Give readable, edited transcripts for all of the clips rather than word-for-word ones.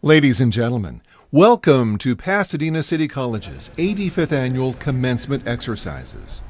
Ladies and gentlemen, welcome to Pasadena City College's 85th Annual Commencement Exercises.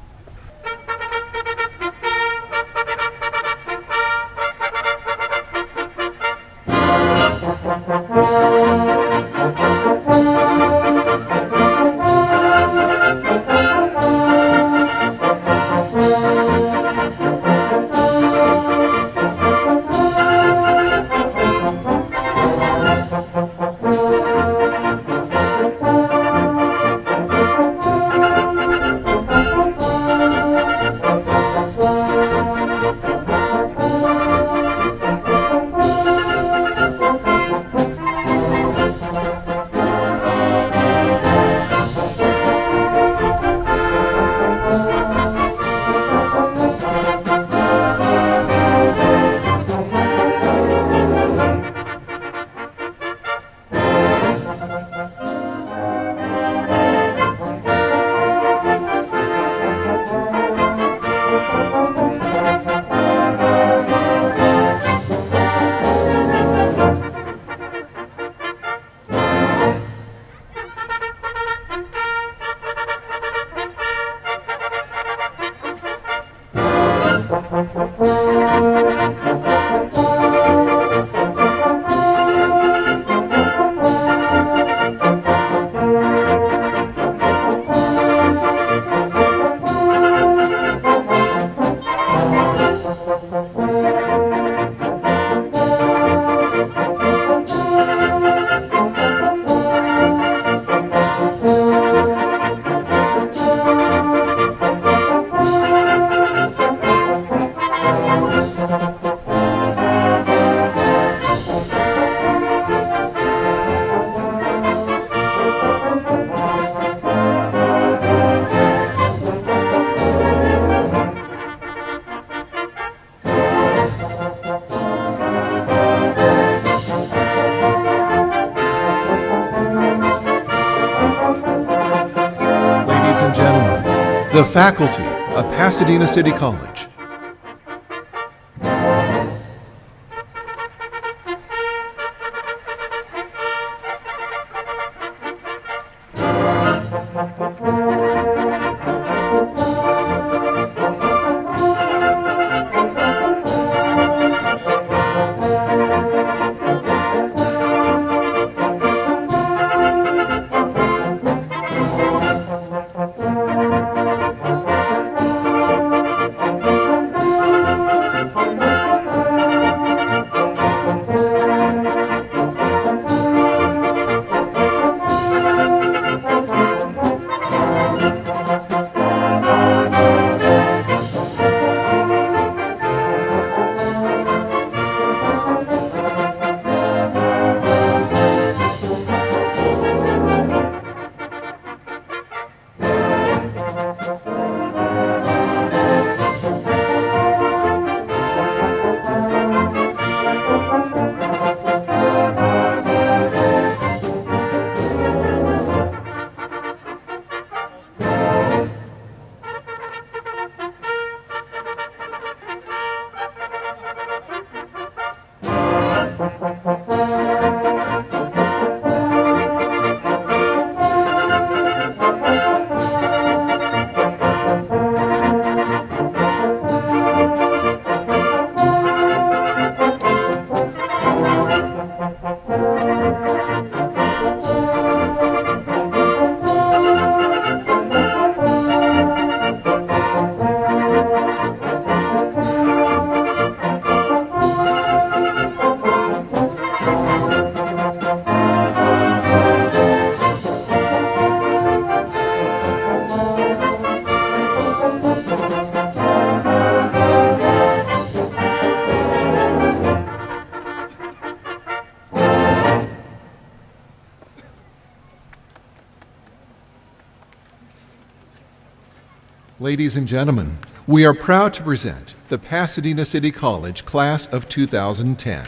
The faculty of Pasadena City College. Ladies and gentlemen, we are proud to present the Pasadena City College Class of 2010.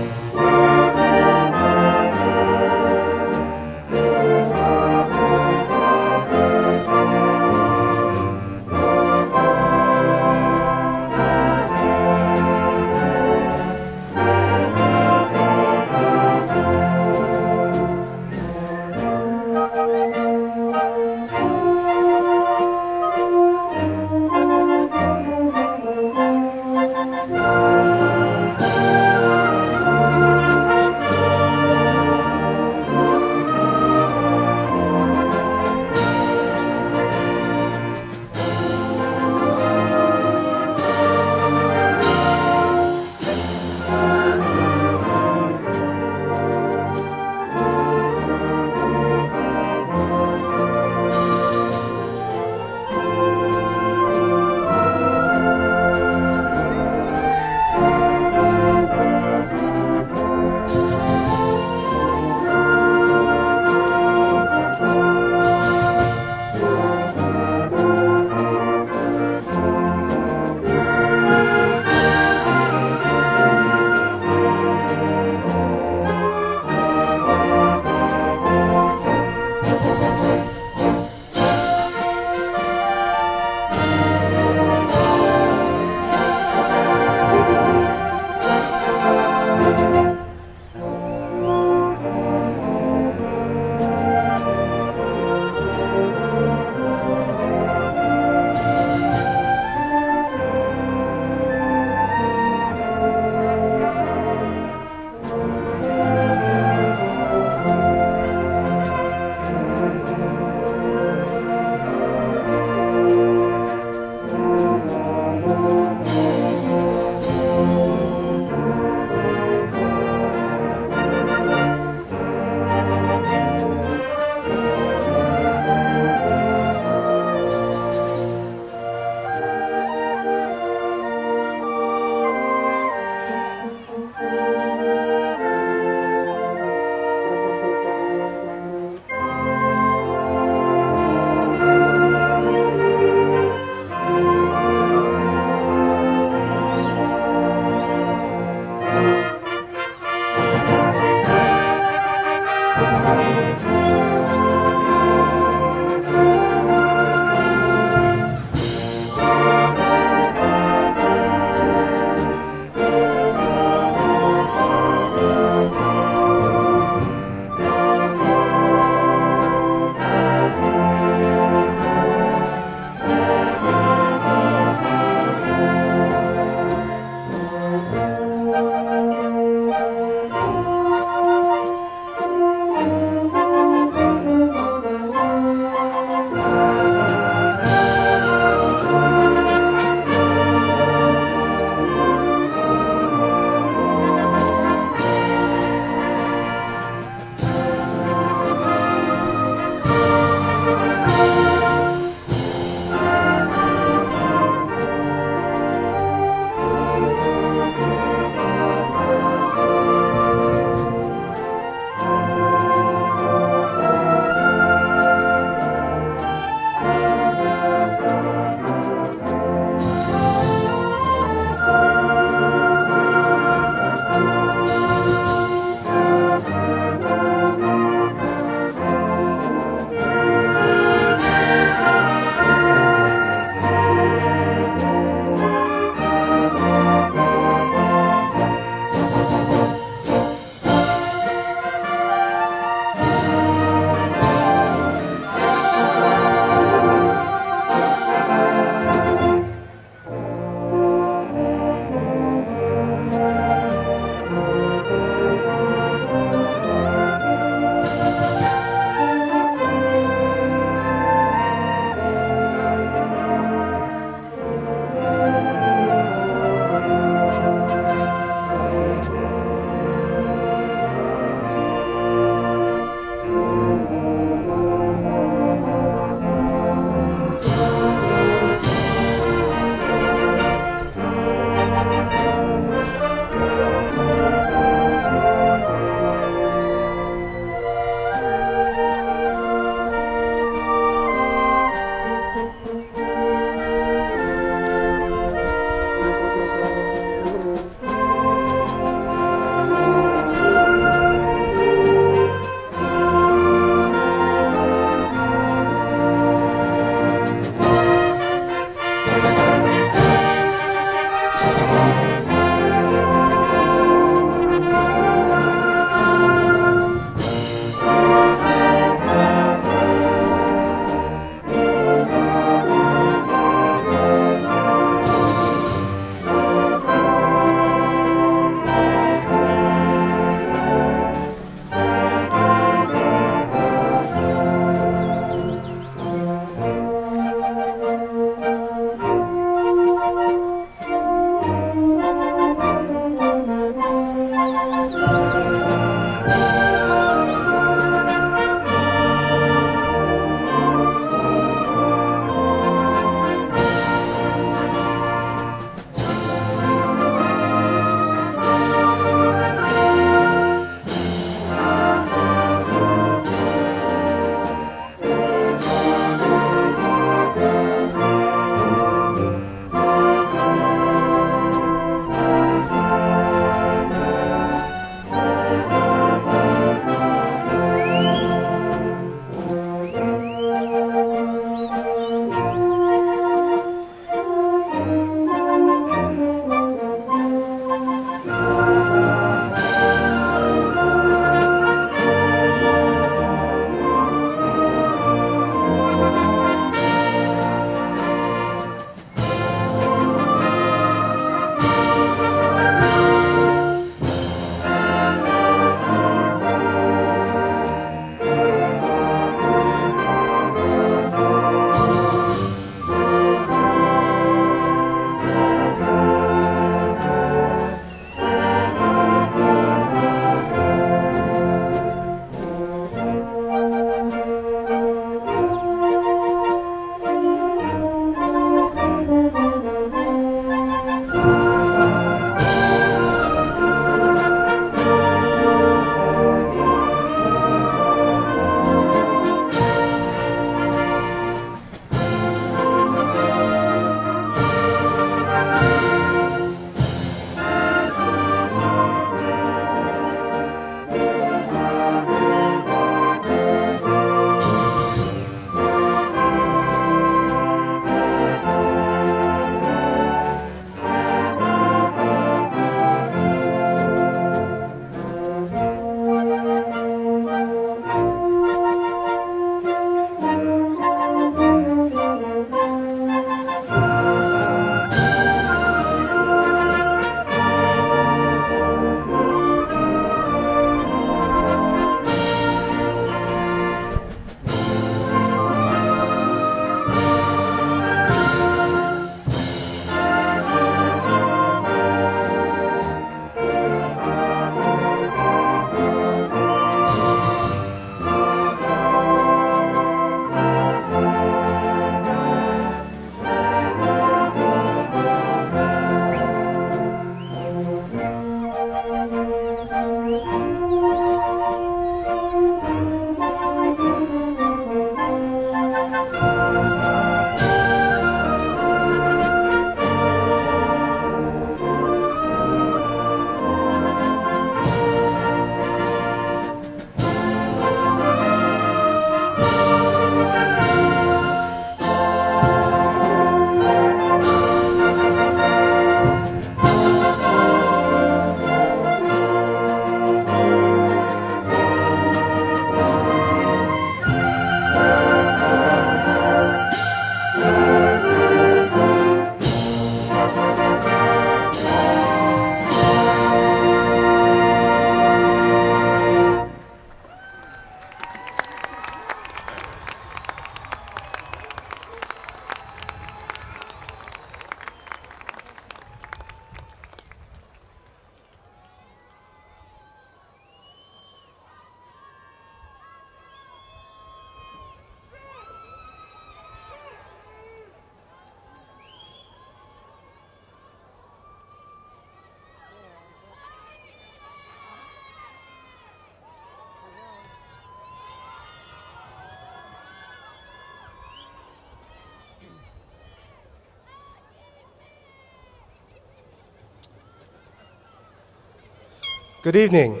Good evening.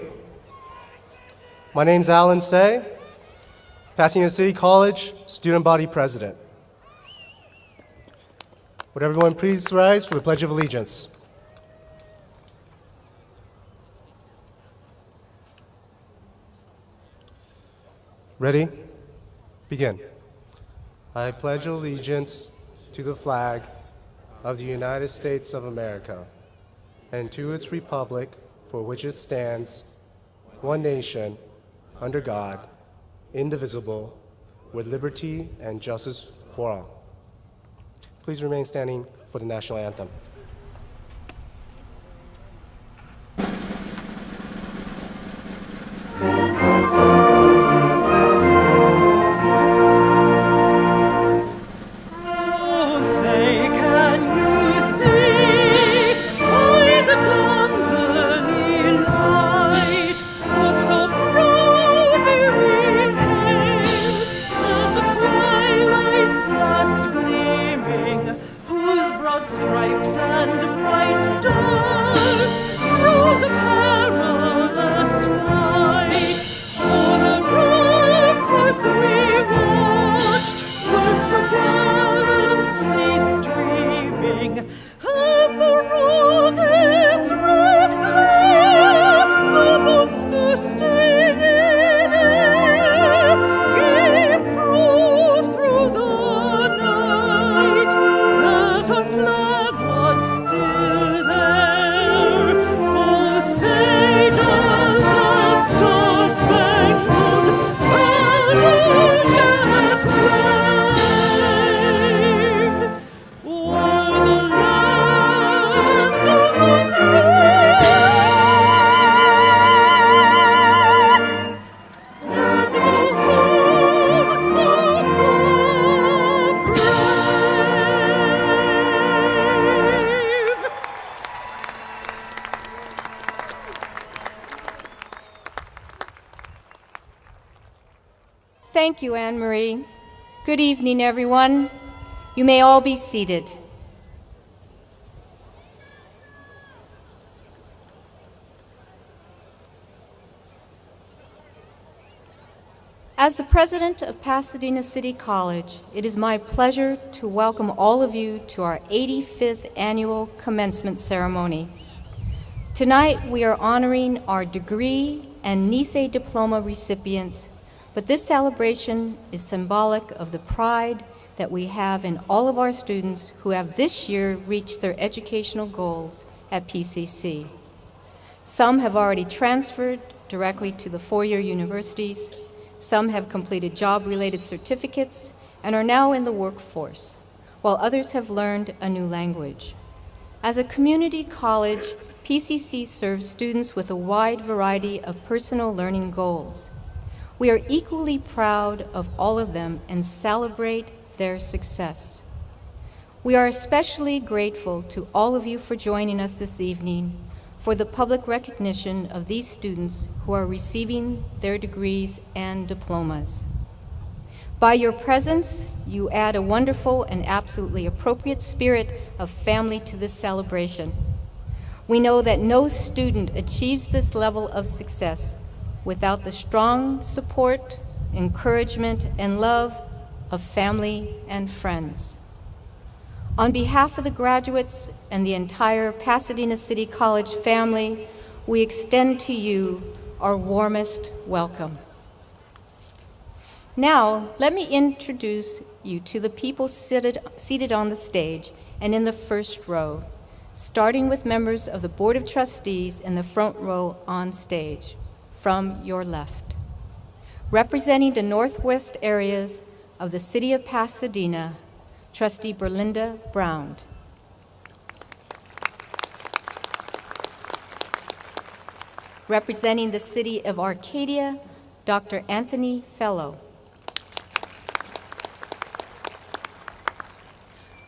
My name's Alan Say, Pasadena City College Student Body President. Would everyone please rise for the Pledge of Allegiance? Ready? Begin. I pledge allegiance to the flag of the United States of America and to its republic for which it stands, one nation, under God, indivisible, with liberty and justice for all. Please remain standing for the national anthem. Thank you, Anne-Marie. Good evening, everyone. You may all be seated. As the president of Pasadena City College, it is my pleasure to welcome all of you to our 85th annual commencement ceremony. Tonight, we are honoring our degree and Nisei diploma recipients, but this celebration is symbolic of the pride that we have in all of our students who have this year reached their educational goals at PCC. Some have already transferred directly to the four-year universities. Some have completed job-related certificates and are now in the workforce, while others have learned a new language. As a community college, PCC serves students with a wide variety of personal learning goals. We are equally proud of all of them and celebrate their success. We are especially grateful to all of you for joining us this evening for the public recognition of these students who are receiving their degrees and diplomas. By your presence, you add a wonderful and absolutely appropriate spirit of family to this celebration. We know that no student achieves this level of success without the strong support, encouragement, and love of family and friends. On behalf of the graduates and the entire Pasadena City College family, we extend to you our warmest welcome. Now, let me introduce you to the people seated on the stage and in the first row, starting with members of the Board of Trustees in the front row on stage. From your left. Representing the northwest areas of the city of Pasadena, Trustee Berlinda Brown. Representing the city of Arcadia, Dr. Anthony Fellow.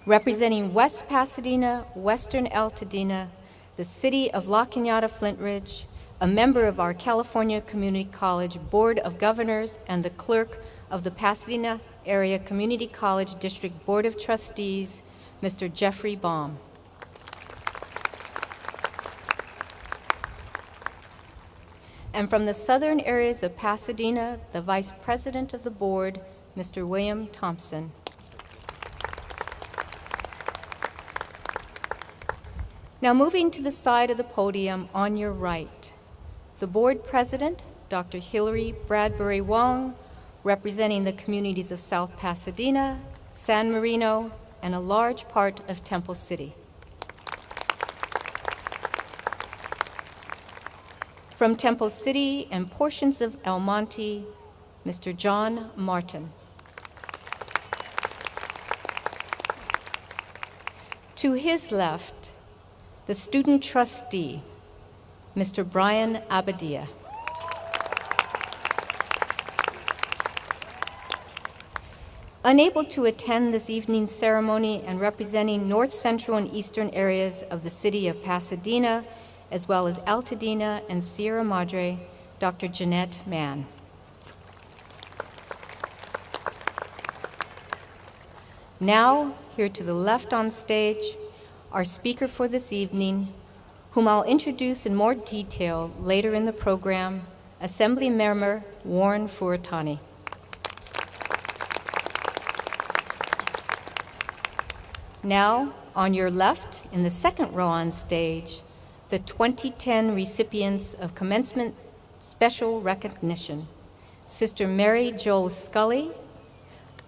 Representing West Pasadena, Western Altadena, the city of La Cañada Flint Ridge, a member of our California Community College Board of Governors and the clerk of the Pasadena Area Community College District Board of Trustees, Mr. Jeffrey Baum. And from the southern areas of Pasadena, the Vice President of the Board, Mr. William Thompson. Now moving to the side of the podium on your right, the Board President, Dr. Hillary Bradbury Wong, representing the communities of South Pasadena, San Marino, and a large part of Temple City. From Temple City and portions of El Monte, Mr. John Martin. To his left, the student trustee, Mr. Brian Abadia. Unable to attend this evening's ceremony and representing north central and eastern areas of the city of Pasadena, as well as Altadena and Sierra Madre, Dr. Jeanette Mann. Now, here to the left on stage, our speaker for this evening, whom I'll introduce in more detail later in the program, Assemblyman Warren Furutani. Now, on your left, in the second row on stage, the 2010 recipients of Commencement Special Recognition, Sister Mary Joel Scully,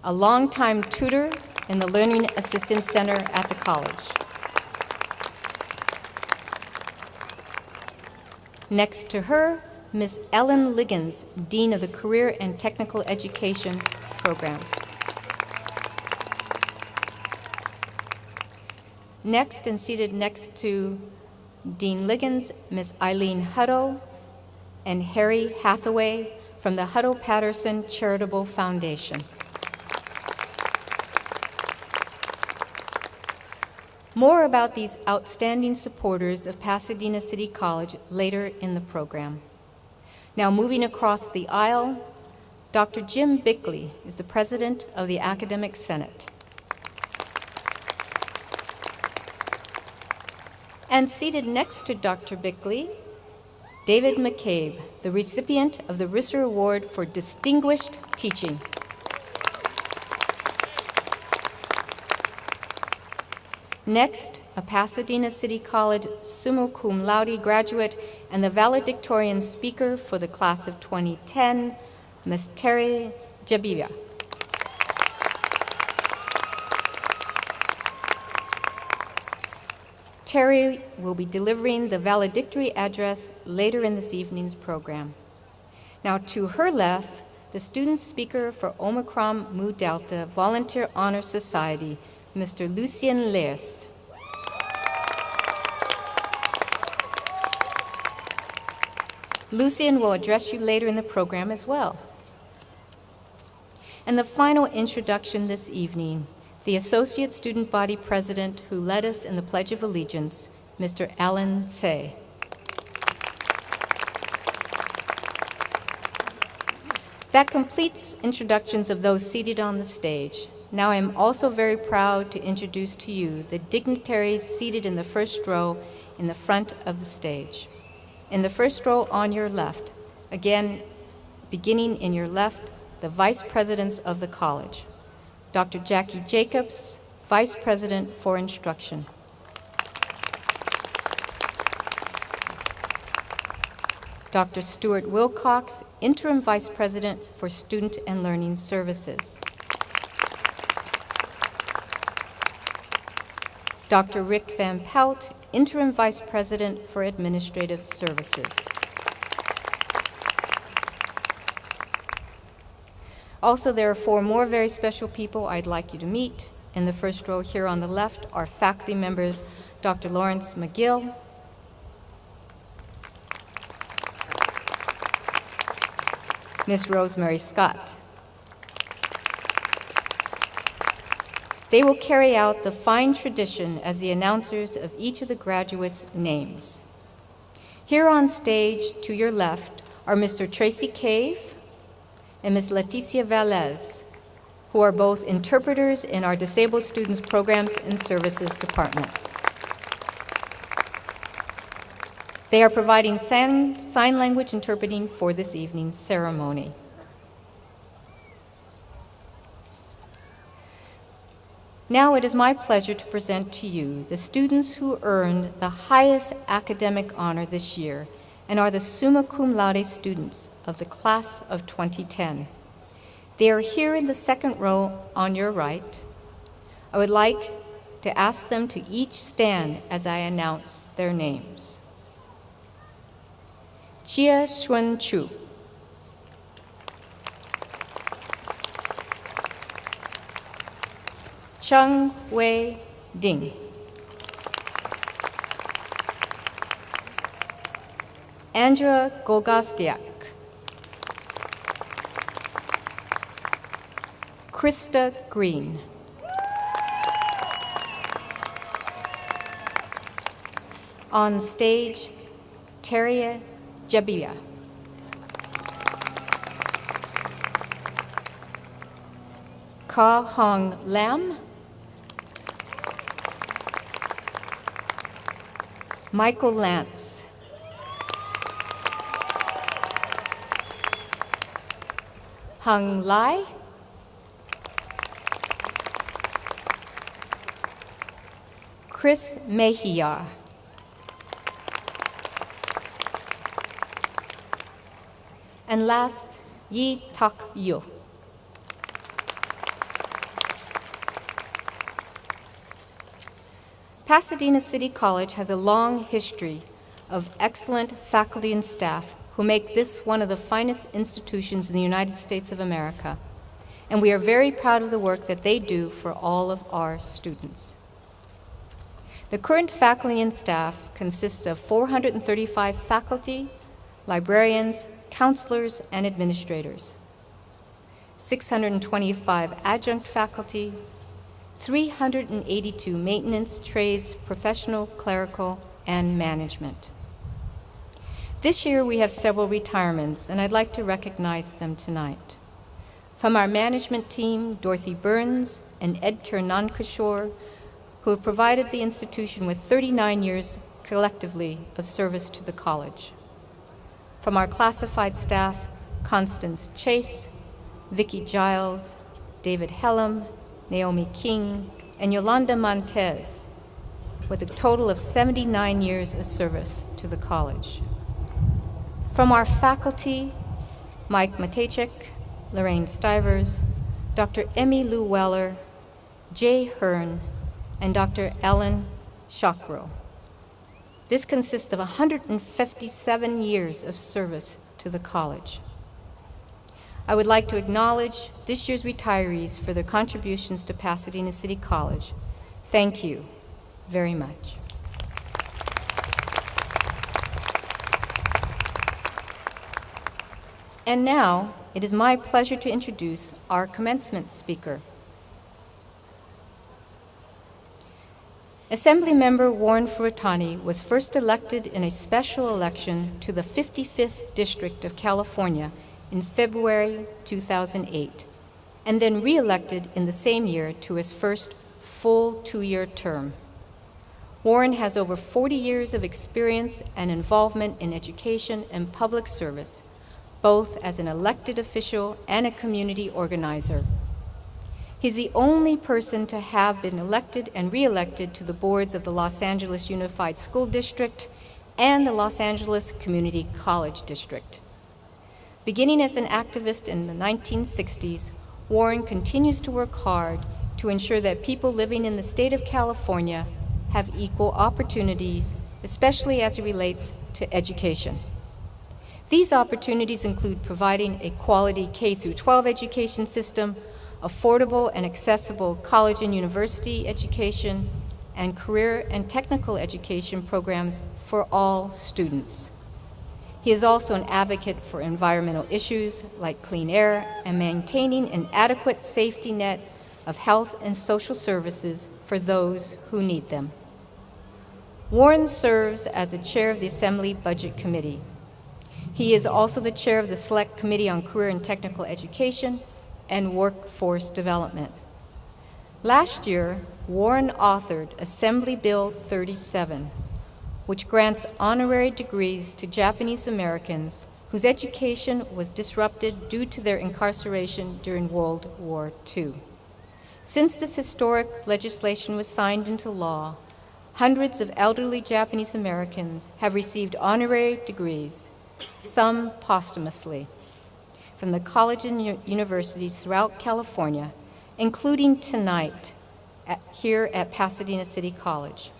a longtime tutor in the Learning Assistance Center at the college. Next to her, Ms. Ellen Liggins, Dean of the Career and Technical Education Programs. Next, and seated next to Dean Liggins, Ms. Eileen Hutto and Harry Hathaway from the Hutto-Patterson Charitable Foundation. More about these outstanding supporters of Pasadena City College later in the program. Now moving across the aisle, Dr. Jim Bickley is the President of the Academic Senate. And seated next to Dr. Bickley, David McCabe, the recipient of the Risser Award for Distinguished Teaching. Next, a Pasadena City College summa cum laude graduate and the valedictorian speaker for the class of 2010, Ms. Terry Jabibia. Terry will be delivering the valedictory address later in this evening's program. Now, to her left, the student speaker for Omicron Mu Delta Volunteer Honor Society, Mr. Lucien Lees. Lucien will address you later in the program as well. And the final introduction this evening, the Associate Student Body President who led us in the Pledge of Allegiance, Mr. Alan Say. That completes introductions of those seated on the stage. Now I'm also very proud to introduce to you the dignitaries seated in the first row in the front of the stage. In the first row on your left, again, beginning in your left, the Vice Presidents of the college. Dr. Jackie Jacobs, Vice President for Instruction. Dr. Stuart Wilcox, Interim Vice President for Student and Learning Services. Dr. Rick Van Pelt, Interim Vice President for Administrative Services. Also, there are 4 more very special people I'd like you to meet. In the first row here on the left are faculty members Dr. Lawrence McGill, Miss Rosemary Scott. They will carry out the fine tradition as the announcers of each of the graduates' names. Here on stage to your left are Mr. Tracy Cave and Ms. Leticia Velez, who are both interpreters in our Disabled Students Programs and Services Department. They are providing sign language interpreting for this evening's ceremony. Now it is my pleasure to present to you the students who earned the highest academic honor this year and are the summa cum laude students of the class of 2010. They are here in the second row on your right. I would like to ask them to each stand as I announce their names. Chia Xuan Chu. Cheng Wei Ding. Andrea Golgostiak. Krista Green. On stage, Teria Jabia. Ka Hong Lam. Michael Lance. Hung Lai. Chris Mejia. And last, Yi Tak Yu. Pasadena City College has a long history of excellent faculty and staff who make this one of the finest institutions in the United States of America, and we are very proud of the work that they do for all of our students. The current faculty and staff consists of 435 faculty, librarians, counselors, and administrators, 625 adjunct faculty, 382 maintenance, trades, professional, clerical, and management. This year we have several retirements, and I'd like to recognize them tonight. From our management team, Dorothy Burns and Ed Kirnankishore, who have provided the institution with 39 years collectively of service to the college. From our classified staff, Constance Chase, Vicki Giles, David Hellam, Naomi King, and Yolanda Montez, with a total of 79 years of service to the college. From our faculty, Mike Matejcik, Lorraine Stivers, Dr. Emmy Lou Weller, Jay Hearn, and Dr. Ellen Shakro. This consists of 157 years of service to the college. I would like to acknowledge this year's retirees for their contributions to Pasadena City College. Thank you very much. And now, it is my pleasure to introduce our commencement speaker. Assemblymember Warren Furutani was first elected in a special election to the 55th District of California in February 2008, and then re-elected in the same year to his first full two-year term. Warren has over 40 years of experience and involvement in education and public service, both as an elected official and a community organizer. He's the only person to have been elected and re-elected to the boards of the Los Angeles Unified School District and the Los Angeles Community College District. Beginning as an activist in the 1960s, Warren continues to work hard to ensure that people living in the state of California have equal opportunities, especially as it relates to education. These opportunities include providing a quality K-12 education system, affordable and accessible college and university education, and career and technical education programs for all students. He is also an advocate for environmental issues like clean air and maintaining an adequate safety net of health and social services for those who need them. Warren serves as the chair of the Assembly Budget Committee. He is also the chair of the Select Committee on Career and Technical Education and Workforce Development. Last year, Warren authored Assembly Bill 37, which grants honorary degrees to Japanese Americans whose education was disrupted due to their incarceration during World War II. Since this historic legislation was signed into law, hundreds of elderly Japanese Americans have received honorary degrees, some posthumously, from the colleges and universities throughout California, including tonight here at Pasadena City College.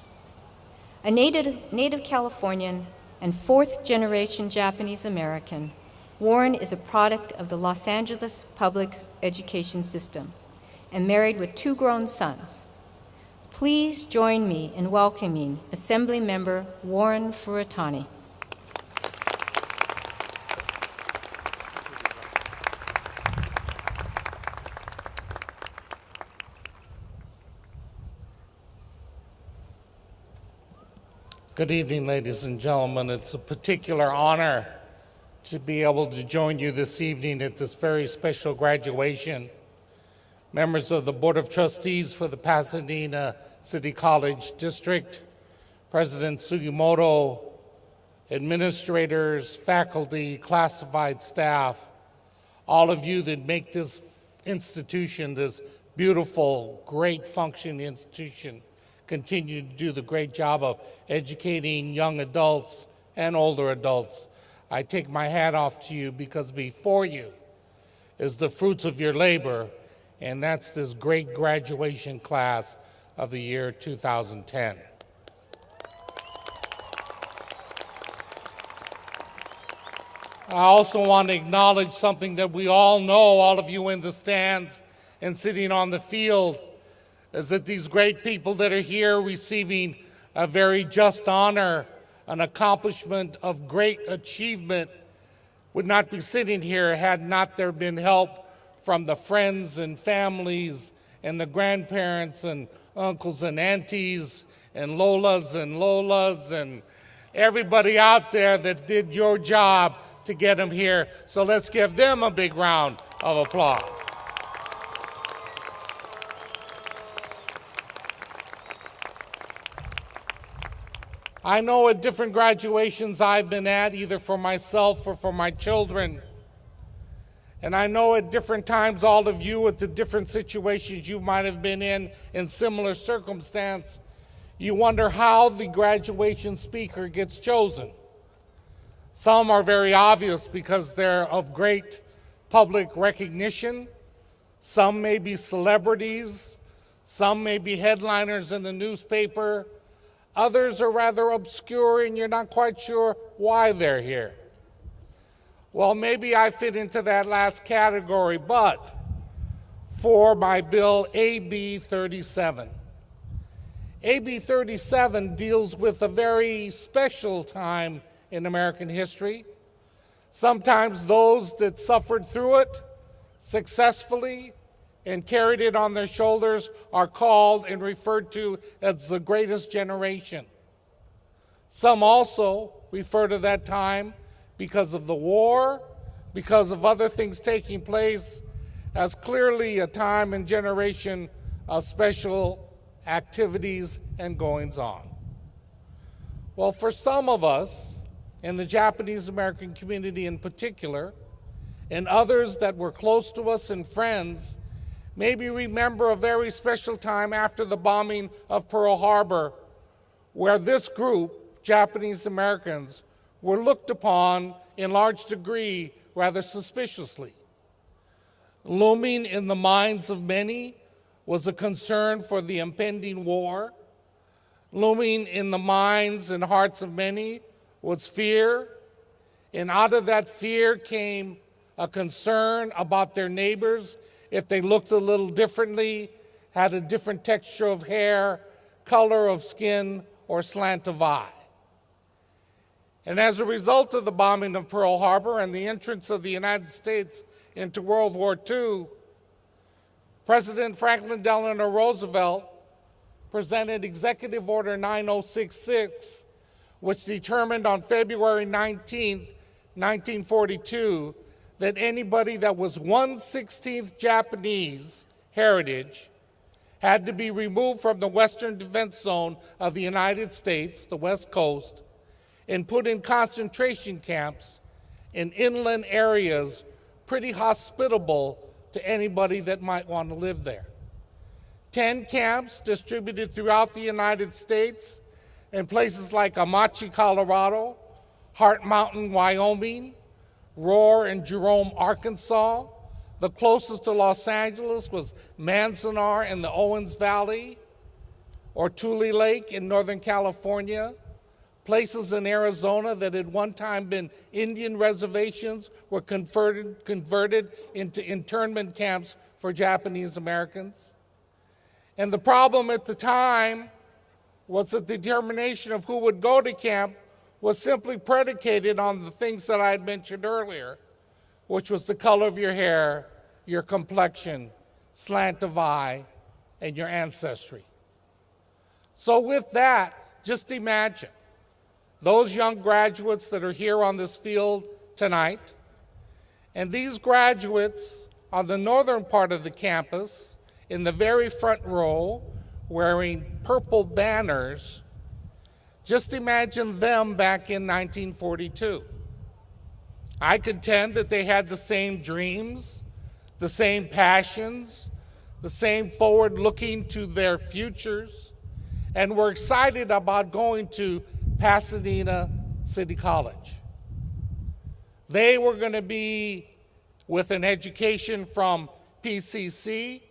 A native Californian and fourth-generation Japanese American, Warren is a product of the Los Angeles public education system and married with 2 grown sons. Please join me in welcoming Assemblymember Warren Furutani. Good evening, ladies and gentlemen. It's a particular honor to be able to join you this evening at this very special graduation. Members of the Board of Trustees for the Pasadena City College District, President Sugimoto, administrators, faculty, classified staff, all of you that make this institution, this beautiful, great functioning institution, continue to do the great job of educating young adults and older adults. I take my hat off to you because before you is the fruits of your labor, and that's this great graduation class of the year 2010. I also want to acknowledge something that we all know, all of you in the stands and sitting on the field, is that these great people that are here receiving a very just honor, an accomplishment of great achievement, would not be sitting here had not there been help from the friends and families and the grandparents and uncles and aunties and Lolas and everybody out there that did your job to get them here. So let's give them a big round of applause. I know at different graduations I've been at, either for myself or for my children, and I know at different times all of you at the different situations you might have been in similar circumstance, you wonder how the graduation speaker gets chosen. Some are very obvious because they're of great public recognition. Some may be celebrities. Some may be headliners in the newspaper. Others are rather obscure and you're not quite sure why they're here. Well, maybe I fit into that last category, but for my bill AB 37. AB 37 deals with a very special time in American history. Sometimes those that suffered through it successfully and carried it on their shoulders are called and referred to as the greatest generation. Some also refer to that time because of the war, because of other things taking place, as clearly a time and generation of special activities and goings-on. Well, for some of us, in the Japanese American community in particular, and others that were close to us and friends, maybe remember a very special time after the bombing of Pearl Harbor, where this group, Japanese Americans, were looked upon in large degree rather suspiciously. Looming in the minds of many was a concern for the impending war. Looming in the minds and hearts of many was fear, and out of that fear came a concern about their neighbors if they looked a little differently, had a different texture of hair, color of skin, or slant of eye. And as a result of the bombing of Pearl Harbor and the entrance of the United States into World War II, President Franklin Delano Roosevelt presented Executive Order 9066, which determined on February 19, 1942, that anybody that was 1/16 Japanese heritage had to be removed from the Western Defense Zone of the United States, the West Coast, and put in concentration camps in inland areas pretty hospitable to anybody that might want to live there. 10 camps distributed throughout the United States in places like Amache, Colorado, Heart Mountain, Wyoming, Roar and Jerome, Arkansas. The closest to Los Angeles was Manzanar in the Owens Valley, or Tule Lake in Northern California. Places in Arizona that had one time been Indian reservations were converted into internment camps for Japanese Americans. And the problem at the time was the determination of who would go to camp was simply predicated on the things that I had mentioned earlier, which was the color of your hair, your complexion, slant of eye, and your ancestry. So with that, just imagine those young graduates that are here on this field tonight, and these graduates on the northern part of the campus, in the very front row, wearing purple banners. Just imagine them back in 1942. I contend that they had the same dreams, the same passions, the same forward looking to their futures, and were excited about going to Pasadena City College. They were going to be with an education from PCC,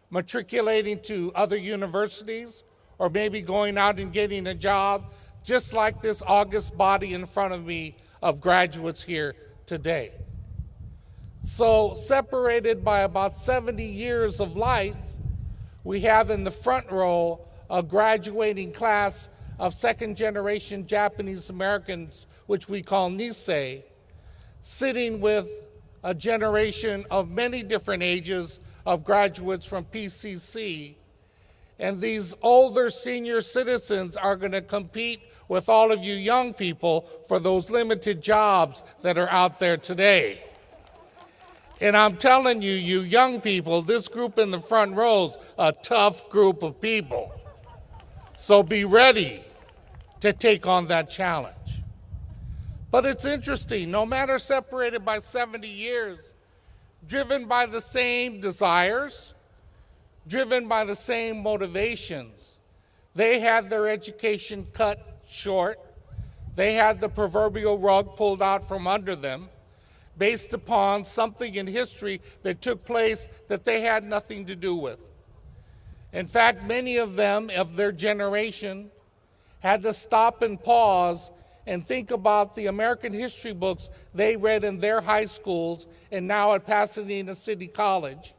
matriculating to other universities, or maybe going out and getting a job, just like this august body in front of me of graduates here today. So separated by about 70 years of life, we have in the front row a graduating class of second-generation Japanese Americans, which we call Nisei, sitting with a generation of many different ages of graduates from PCC. And these older senior citizens are going to compete with all of you young people for those limited jobs that are out there today. And I'm telling you, you young people, this group in the front row's a tough group of people. So be ready to take on that challenge. But it's interesting, no matter separated by 70 years, driven by the same desires, driven by the same motivations, they had their education cut short. They had the proverbial rug pulled out from under them based upon something in history that took place that they had nothing to do with. In fact, many of them, of their generation, had to stop and pause and think about the American history books they read in their high schools and now at Pasadena City College.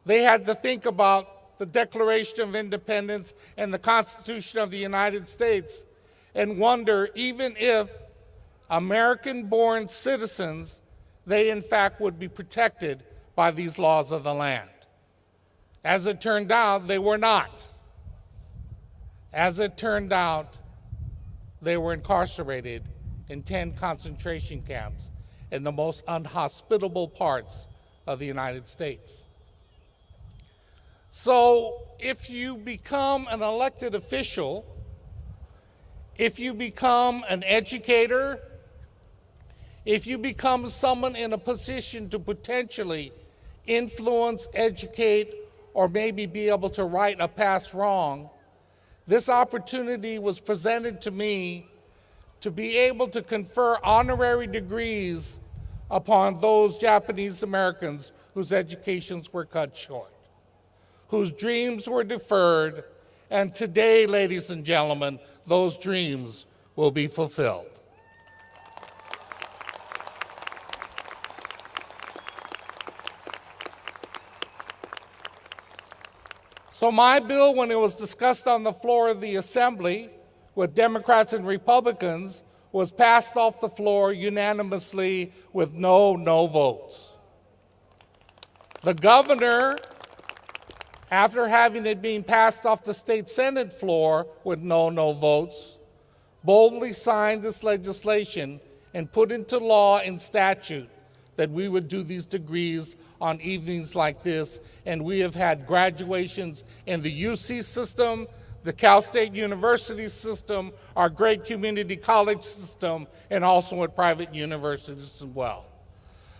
They had to think about the Declaration of Independence and the Constitution of the United States and wonder, even if American-born citizens, they in fact would be protected by these laws of the land. As it turned out, they were not. As it turned out, they were incarcerated in 10 concentration camps in the most unhospitable parts of the United States. So if you become an elected official, if you become an educator, if you become someone in a position to potentially influence, educate, or maybe be able to right a past wrong, this opportunity was presented to me to be able to confer honorary degrees upon those Japanese Americans whose educations were cut short, whose dreams were deferred, and today, ladies and gentlemen, those dreams will be fulfilled. So my bill, when it was discussed on the floor of the Assembly with Democrats and Republicans, was passed off the floor unanimously with no votes. The governor, after having it being passed off the state Senate floor with no votes, boldly signed this legislation and put into law and statute that we would do these degrees on evenings like this, and we have had graduations in the UC system, the Cal State University system, our great community college system, and also at private universities as well.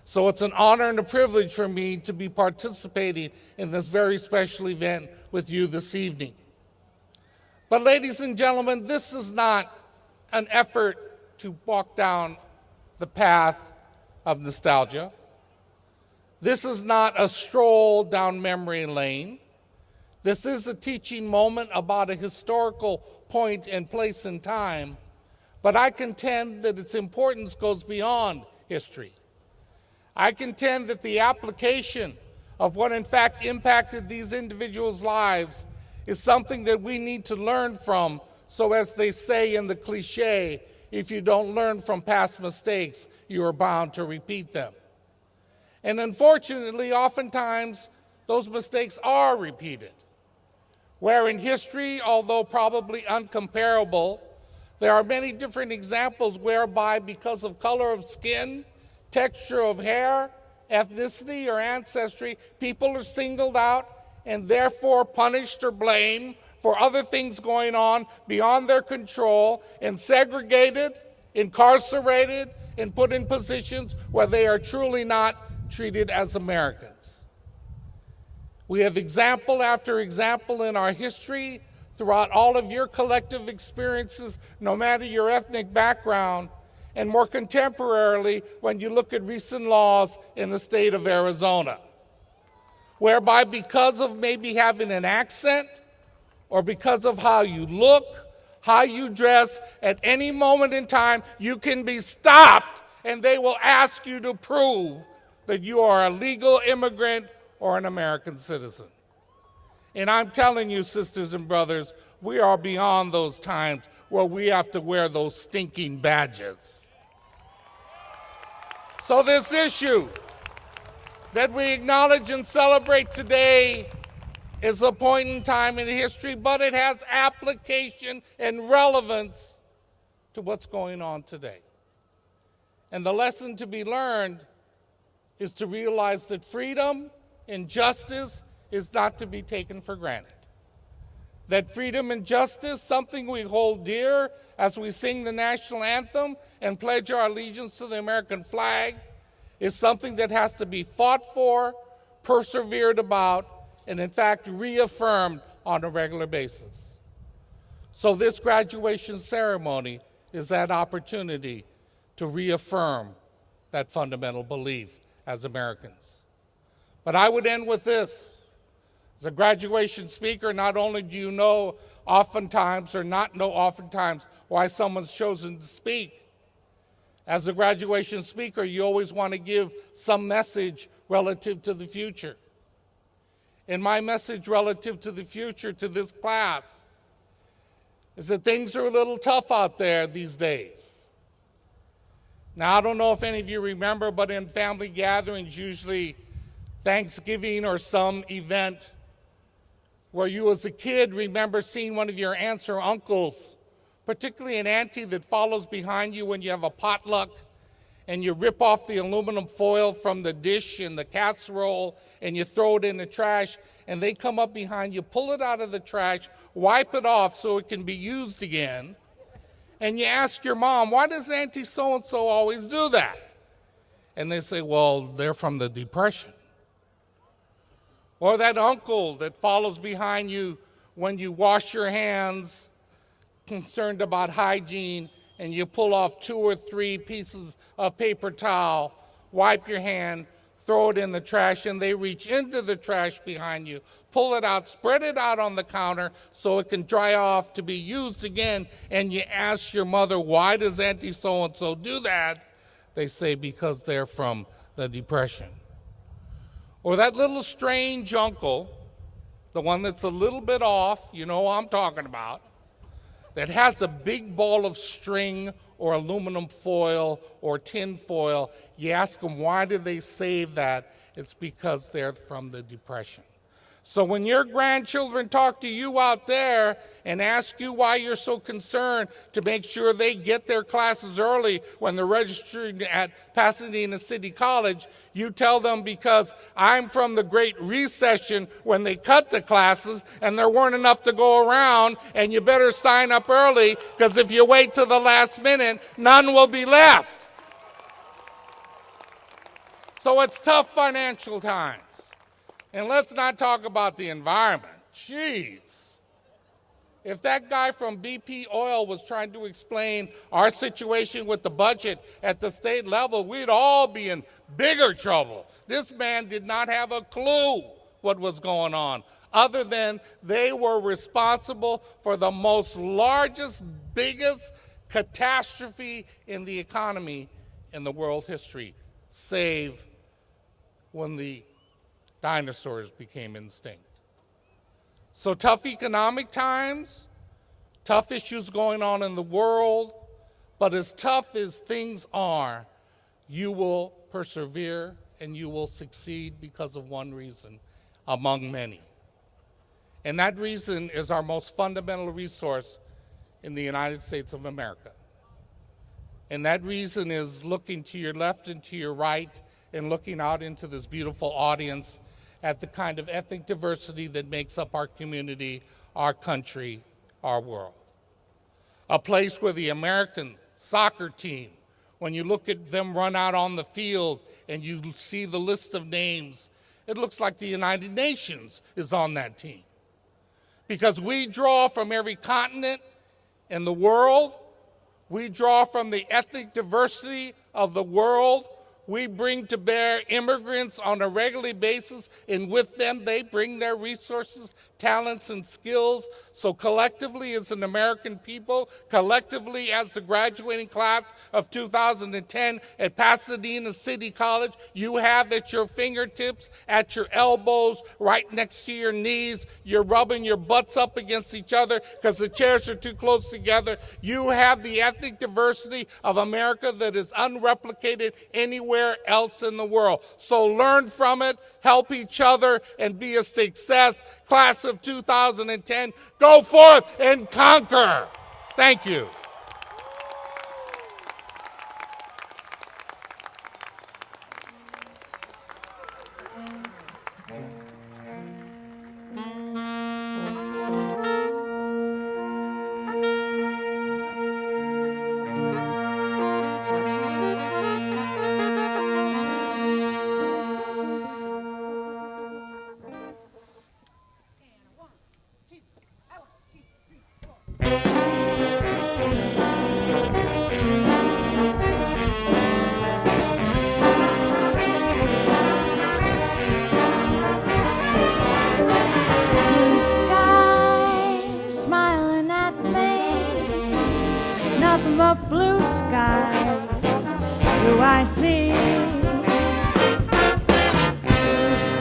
So it's an honor and a privilege for me to be participating in this very special event with you this evening. But ladies and gentlemen, this is not an effort to walk down the path of nostalgia. This is not a stroll down memory lane. This is a teaching moment about a historical point and place in time, but I contend that its importance goes beyond history. I contend that the application of what in fact impacted these individuals' lives is something that we need to learn from, so as they say in the cliche, if you don't learn from past mistakes, you are bound to repeat them. And unfortunately, oftentimes, those mistakes are repeated. Where in history, although probably uncomparable, there are many different examples whereby because of color of skin, texture of hair, ethnicity, or ancestry, people are singled out and therefore punished or blamed for other things going on beyond their control and segregated, incarcerated, and put in positions where they are truly not treated as Americans. We have example after example in our history throughout all of your collective experiences, no matter your ethnic background, and more contemporarily when you look at recent laws in the state of Arizona, whereby because of maybe having an accent or because of how you look, how you dress, at any moment in time, you can be stopped and they will ask you to prove that you are a legal immigrant or an American citizen. And I'm telling you, sisters and brothers, we are beyond those times where we have to wear those stinking badges. So this issue that we acknowledge and celebrate today is a point in time in history, but it has application and relevance to what's going on today. And the lesson to be learned is to realize that freedom and justice is not to be taken for granted. That freedom and justice, something we hold dear as we sing the national anthem and pledge our allegiance to the American flag, is something that has to be fought for, persevered about, and in fact reaffirmed on a regular basis. So this graduation ceremony is that opportunity to reaffirm that fundamental belief as Americans. But I would end with this. As a graduation speaker, not only do you know oftentimes or not know oftentimes why someone's chosen to speak, as a graduation speaker, you always want to give some message relative to the future. And my message relative to the future to this class is that things are a little tough out there these days. Now, I don't know if any of you remember, but in family gatherings, usually Thanksgiving or some event where you as a kid remember seeing one of your aunts or uncles, particularly an auntie that follows behind you when you have a potluck and you rip off the aluminum foil from the dish and the casserole and you throw it in the trash, and they come up behind you, pull it out of the trash, wipe it off so it can be used again, and you ask your mom, why does Auntie so-and-so always do that? And they say, well, they're from the Depression. Or that uncle that follows behind you when you wash your hands, concerned about hygiene, and you pull off 2 or 3 pieces of paper towel, wipe your hand, throw it in the trash, and they reach into the trash behind you, pull it out, spread it out on the counter so it can dry off to be used again, and you ask your mother, why does Auntie so-and-so do that? They say, because they're from the Depression. Or that little strange uncle, the one that's a little bit off, you know what I'm talking about, that has a big ball of string or aluminum foil or tin foil. You ask them, why did they save that? It's because they're from the Depression. So when your grandchildren talk to you out there and ask you why you're so concerned to make sure they get their classes early when they're registering at Pasadena City College, you tell them because I'm from the Great Recession when they cut the classes and there weren't enough to go around, and you better sign up early because if you wait till the last minute, none will be left. So it's tough financial times. And let's not talk about the environment. Jeez. If that guy from BP Oil was trying to explain our situation with the budget at the state level, we'd all be in bigger trouble. This man did not have a clue what was going on, other than they were responsible for the most largest, biggest catastrophe in the economy in the world history, save when the dinosaurs became extinct. So tough economic times, tough issues going on in the world, but as tough as things are, you will persevere and you will succeed because of one reason among many. And that reason is our most fundamental resource in the United States of America. And that reason is looking to your left and to your right and looking out into this beautiful audience at the kind of ethnic diversity that makes up our community, our country, our world. A place where the American soccer team, when you look at them run out on the field and you see the list of names, it looks like the United Nations is on that team. Because we draw from every continent in the world, we draw from the ethnic diversity of the world. We bring to bear immigrants on a regular basis, and with them they bring their resources, talents, and skills. So collectively as an American people, collectively as the graduating class of 2010 at Pasadena City College, you have at your fingertips, at your elbows, right next to your knees, you're rubbing your butts up against each other because the chairs are too close together. You have the ethnic diversity of America that is unreplicated anywhere else in the world. So learn from it, help each other, and be a success. Class of 2010, go forth and conquer. Thank you. nothing but blue skies do I see.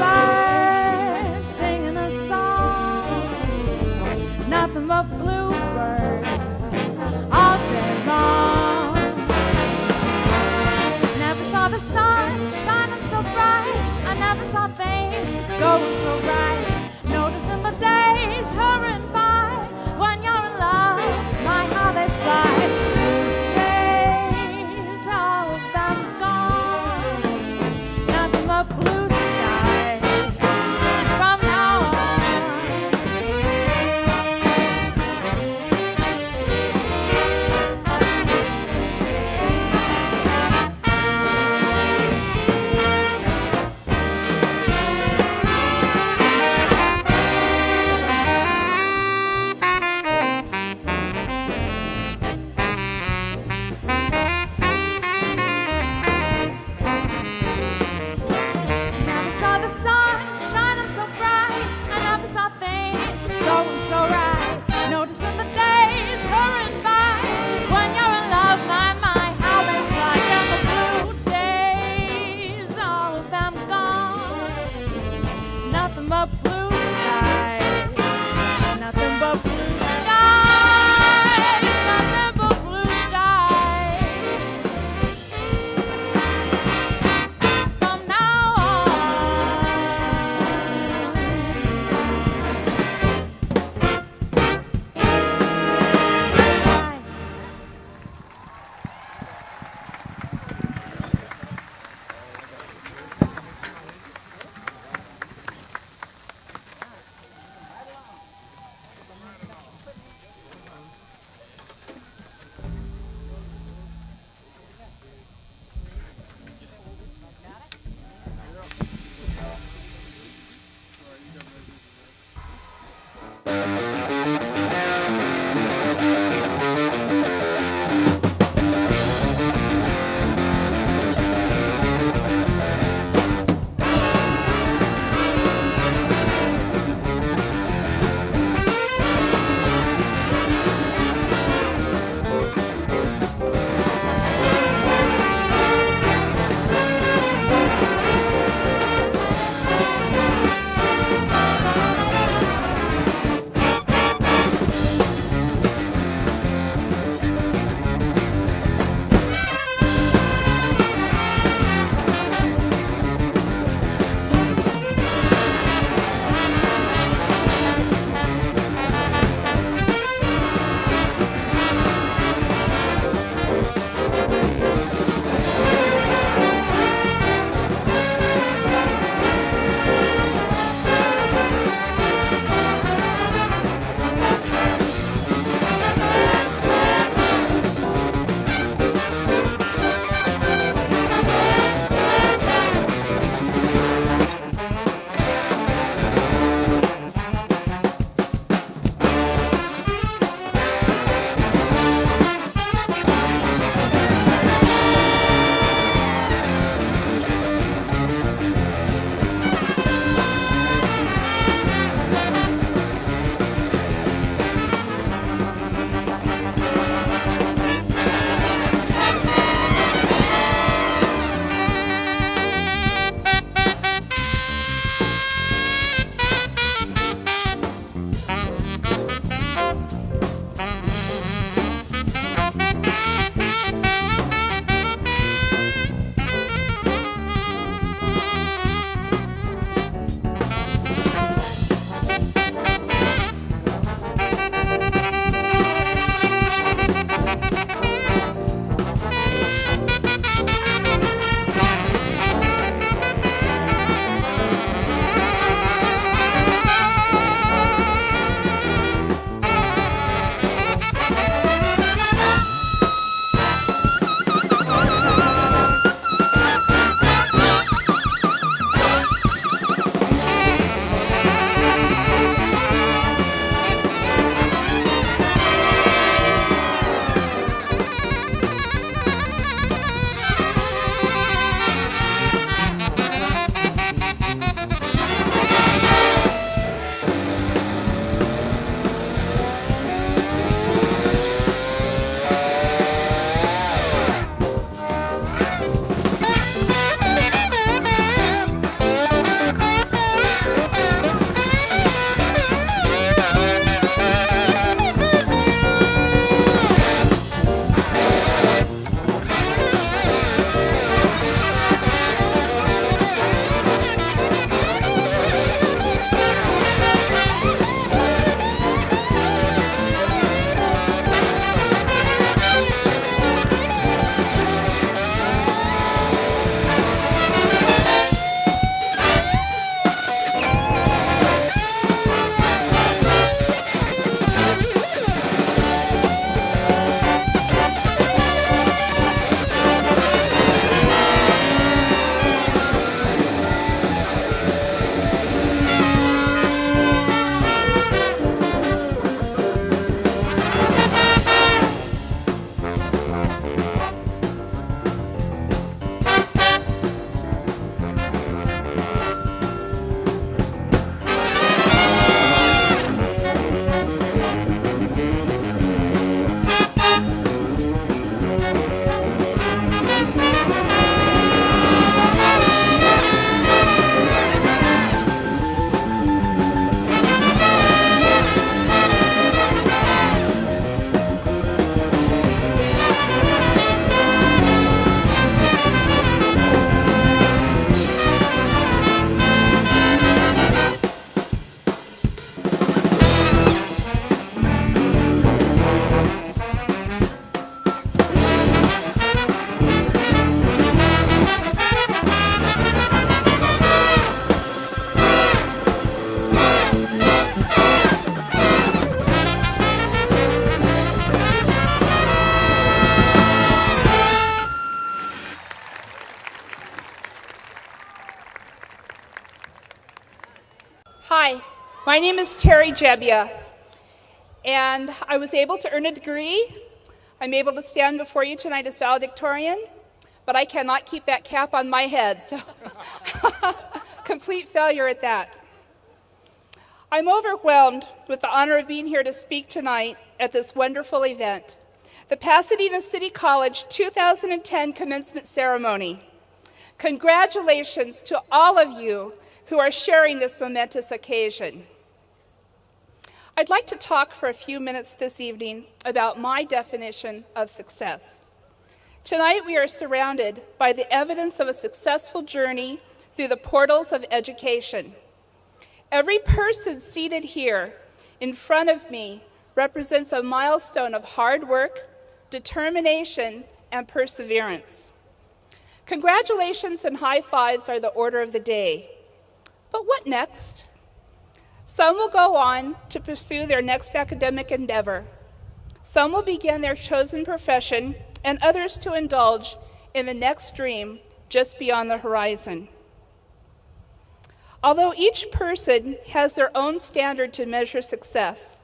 Birds singing a song, nothing but bluebirds all day long. Never saw the sun shining so bright, I never saw things going so right. Noticing the days hurrying by, when you're in love, my how they fly. Days, all of them gone, nothing but blue skies from now Hi, my name is Terry Jebbia, and I was able to earn a degree. I'm able to stand before you tonight as valedictorian, but I cannot keep that cap on my head, so complete failure at that. I'm overwhelmed with the honor of being here to speak tonight at this wonderful event, the Pasadena City College 2010 Commencement Ceremony. Congratulations to all of you who are sharing this momentous occasion. I'd like to talk for a few minutes this evening about my definition of success. Tonight we are surrounded by the evidence of a successful journey through the portals of education. Every person seated here in front of me represents a milestone of hard work, determination, and perseverance. Congratulations and high fives are the order of the day. But what next? Some will go on to pursue their next academic endeavor. Some will begin their chosen profession, and others to indulge in the next dream just beyond the horizon. Although each person has their own standard to measure success,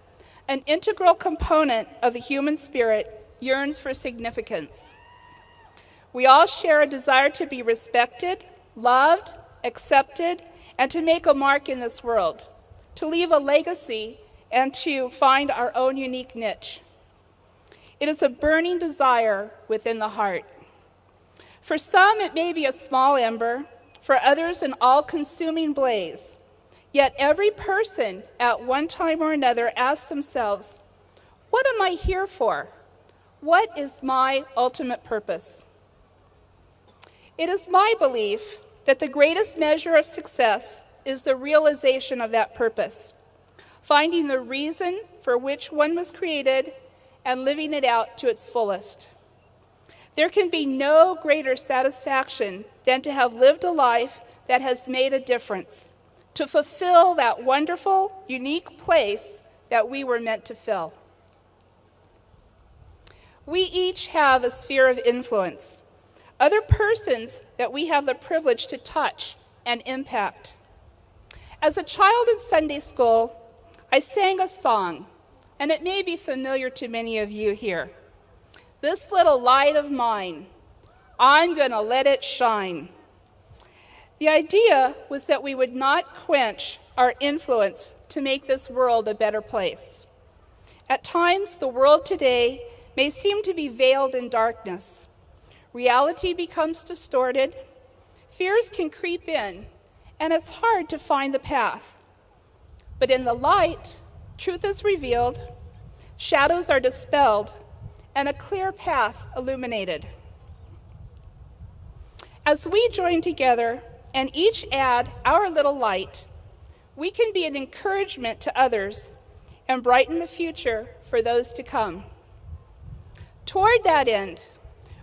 an integral component of the human spirit yearns for significance. We all share a desire to be respected, loved, accepted, and to make a mark in this world, to leave a legacy, and to find our own unique niche. It is a burning desire within the heart. For some, it may be a small ember, for others, an all-consuming blaze. Yet every person at one time or another asks themselves, what am I here for? What is my ultimate purpose? It is my belief that the greatest measure of success is the realization of that purpose, finding the reason for which one was created and living it out to its fullest. There can be no greater satisfaction than to have lived a life that has made a difference, to fulfill that wonderful, unique place that we were meant to fill. We each have a sphere of influence, other persons that we have the privilege to touch and impact. As a child in Sunday school, I sang a song, and it may be familiar to many of you here. This little light of mine, I'm gonna let it shine. The idea was that we would not quench our influence to make this world a better place. At times, the world today may seem to be veiled in darkness. Reality becomes distorted, fears can creep in, and it's hard to find the path. But in the light, truth is revealed, shadows are dispelled, and a clear path illuminated. As we join together and each add our little light, we can be an encouragement to others and brighten the future for those to come. Toward that end,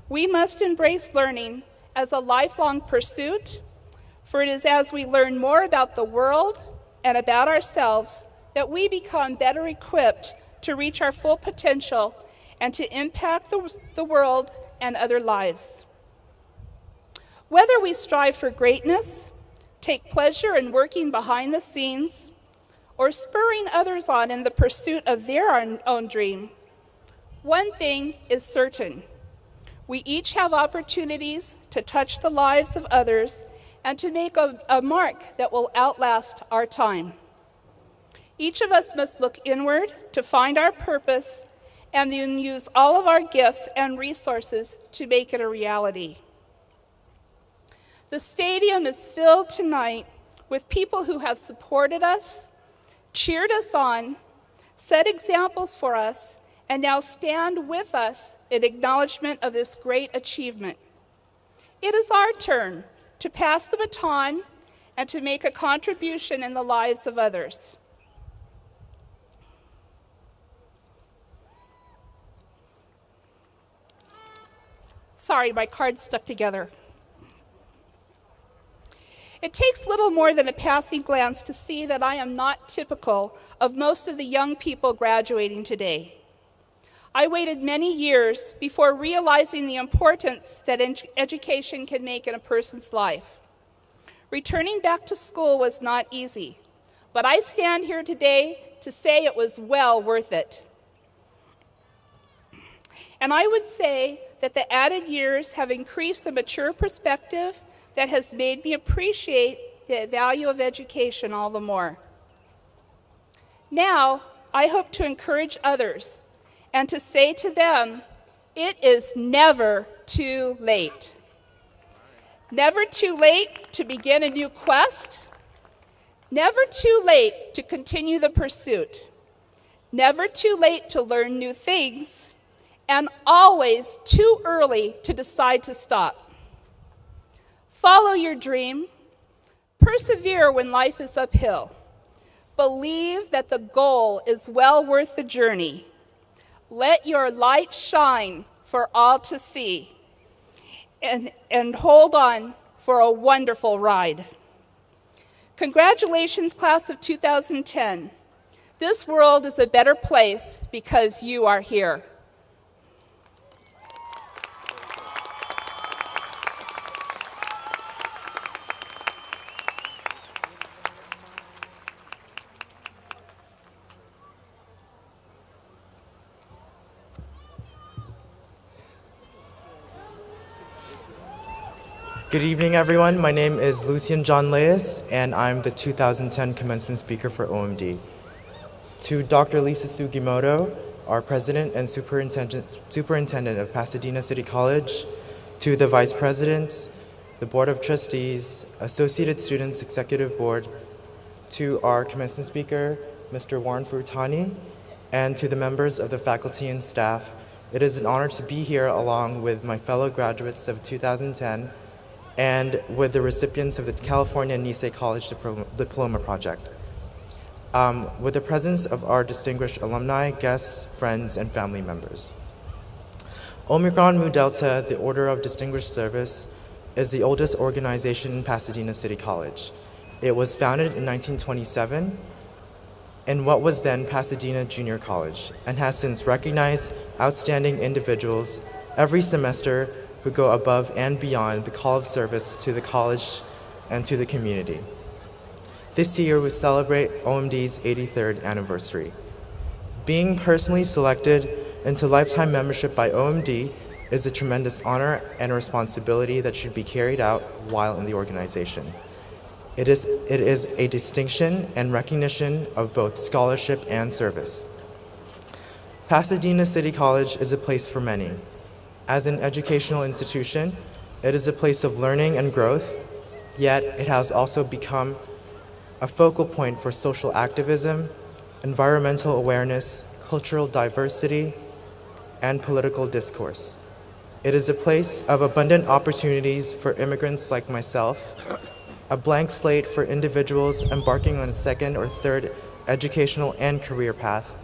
we must embrace learning as a lifelong pursuit, for it is as we learn more about the world and about ourselves that we become better equipped to reach our full potential and to impact the world and other lives. Whether we strive for greatness, take pleasure in working behind the scenes, or spurring others on in the pursuit of their own dream, one thing is certain. We each have opportunities to touch the lives of others and to make a mark that will outlast our time. Each of us must look inward to find our purpose and then use all of our gifts and resources to make it a reality. The stadium is filled tonight with people who have supported us, cheered us on, set examples for us, and now stand with us in acknowledgement of this great achievement. It is our turn to pass the baton and to make a contribution in the lives of others. Sorry, my card's stuck together. It takes little more than a passing glance to see that I am not typical of most of the young people graduating today. I waited many years before realizing the importance that education can make in a person's life. Returning back to school was not easy, but I stand here today to say it was well worth it. And I would say that the added years have increased a mature perspective that has made me appreciate the value of education all the more. Now, I hope to encourage others and to say to them, it is never too late. Never too late to begin a new quest. Never too late to continue the pursuit. Never too late to learn new things. And always too early to decide to stop. Follow your dream. Persevere when life is uphill. Believe that the goal is well worth the journey. Let your light shine for all to see. And hold on for a wonderful ride. Congratulations, class of 2010. This world is a better place because you are here. Good evening, everyone. My name is Lucian John Leis, and I'm the 2010 commencement speaker for OMD. To Dr. Lisa Sugimoto, our president and superintendent of Pasadena City College, to the vice presidents, the board of trustees, Associated Students Executive Board, to our commencement speaker, Mr. Warren Furutani, and to the members of the faculty and staff, it is an honor to be here along with my fellow graduates of 2010 and with the recipients of the California Nisei College Diploma Project. With the presence of our distinguished alumni, guests, friends, and family members. Omicron Mu Delta, the Order of Distinguished Service, is the oldest organization in Pasadena City College. It was founded in 1927 in what was then Pasadena Junior College and has since recognized outstanding individuals every semester who go above and beyond the call of service to the college and to the community. This year we celebrate OMD's 83rd anniversary. Being personally selected into lifetime membership by OMD is a tremendous honor and responsibility that should be carried out while in the organization. It is a distinction and recognition of both scholarship and service. Pasadena City College is a place for many. As an educational institution, it is a place of learning and growth, yet it has also become a focal point for social activism, environmental awareness, cultural diversity, and political discourse. It is a place of abundant opportunities for immigrants like myself, a blank slate for individuals embarking on a second or third educational and career path,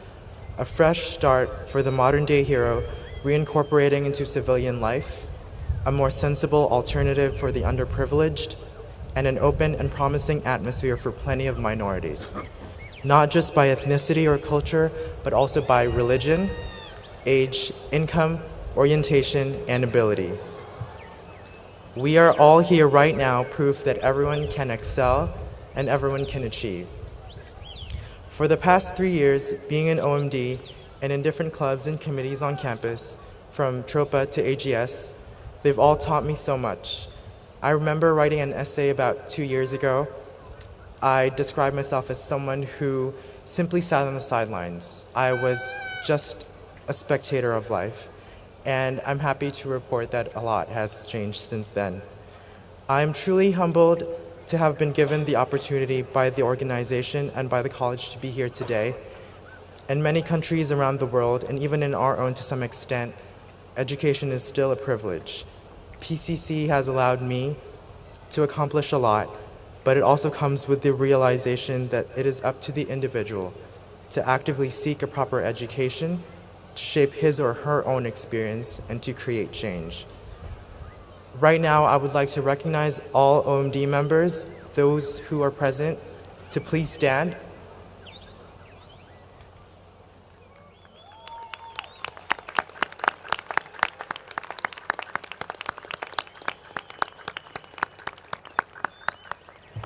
a fresh start for the modern-day hero reincorporating into civilian life, a more sensible alternative for the underprivileged, and an open and promising atmosphere for plenty of minorities, not just by ethnicity or culture, but also by religion, age, income, orientation, and ability. We are all here right now, proof that everyone can excel and everyone can achieve. For the past 3 years, being in OMD and in different clubs and committees on campus, from TROPA to AGS, they've all taught me so much. I remember writing an essay about 2 years ago. I described myself as someone who simply sat on the sidelines. I was just a spectator of life, and I'm happy to report that a lot has changed since then. I'm truly humbled to have been given the opportunity by the organization and by the college to be here today. In many countries around the world, and even in our own to some extent, education is still a privilege. PCC has allowed me to accomplish a lot, but it also comes with the realization that it is up to the individual to actively seek a proper education, to shape his or her own experience, and to create change. Right now, I would like to recognize all OMD members, those who are present to please stand.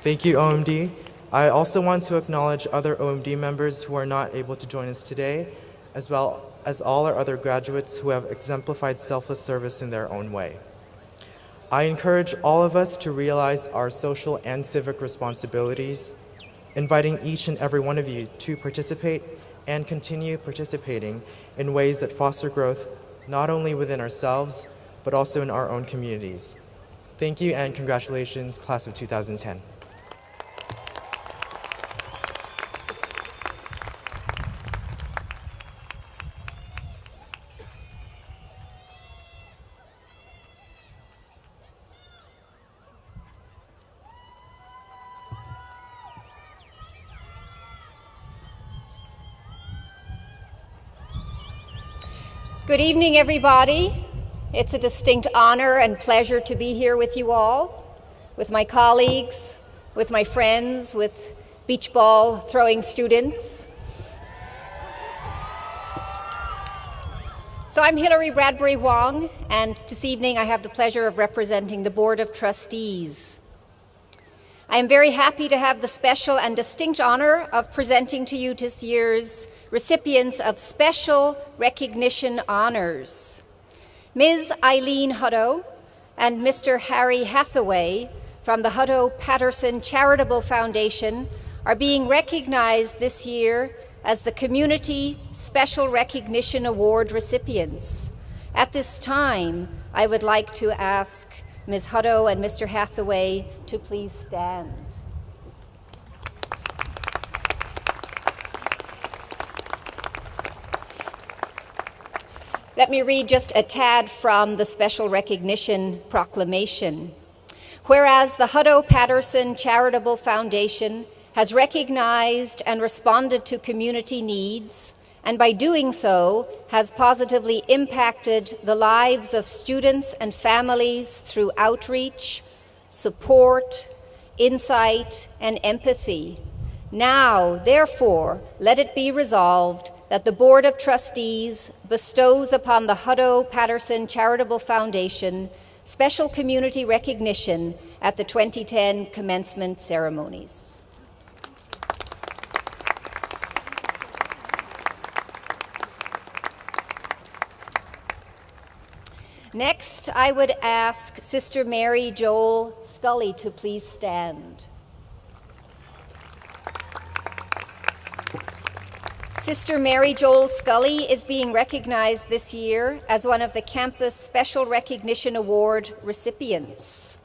Thank you, OMD. I also want to acknowledge other OMD members who are not able to join us today, as well as all our other graduates who have exemplified selfless service in their own way. I encourage all of us to realize our social and civic responsibilities, inviting each and every one of you to participate and continue participating in ways that foster growth not only within ourselves, but also in our own communities. Thank you and congratulations, class of 2010. Good evening, everybody. It's a distinct honor and pleasure to be here with you all, with my colleagues, with my friends, with beach ball throwing students. So I'm Hillary Bradbury Wong, and this evening I have the pleasure of representing the Board of Trustees. I am very happy to have the special and distinct honor of presenting to you this year's recipients of Special Recognition Honors. Ms. Eileen Hutto and Mr. Harry Hathaway from the Hutto-Patterson Charitable Foundation are being recognized this year as the Community Special Recognition Award recipients. At this time, I would like to ask Ms. Hutto and Mr. Hathaway to please stand. Let me read just a tad from the Special Recognition Proclamation. Whereas the Hutto-Patterson Charitable Foundation has recognized and responded to community needs, and by doing so has positively impacted the lives of students and families through outreach, support, insight, and empathy. Now, therefore, let it be resolved that the Board of Trustees bestows upon the Hutto-Patterson Charitable Foundation special community recognition at the 2010 commencement ceremonies. Next, I would ask Sister Mary Joel Scully to please stand. Sister Mary Joel Scully is being recognized this year as one of the Campus Special Recognition Award recipients.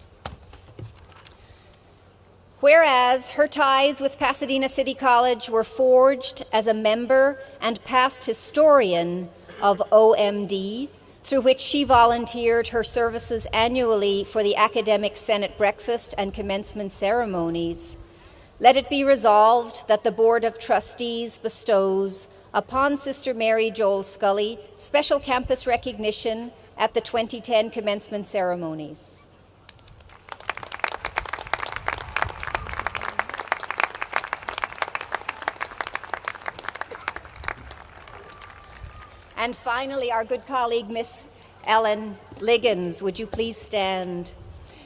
Whereas her ties with Pasadena City College were forged as a member and past historian of OMD, through which she volunteered her services annually for the Academic Senate breakfast and commencement ceremonies, let it be resolved that the Board of Trustees bestows upon Sister Mary Joel Scully special campus recognition at the 2010 commencement ceremonies. And finally, our good colleague, Miss Ellen Liggins, would you please stand?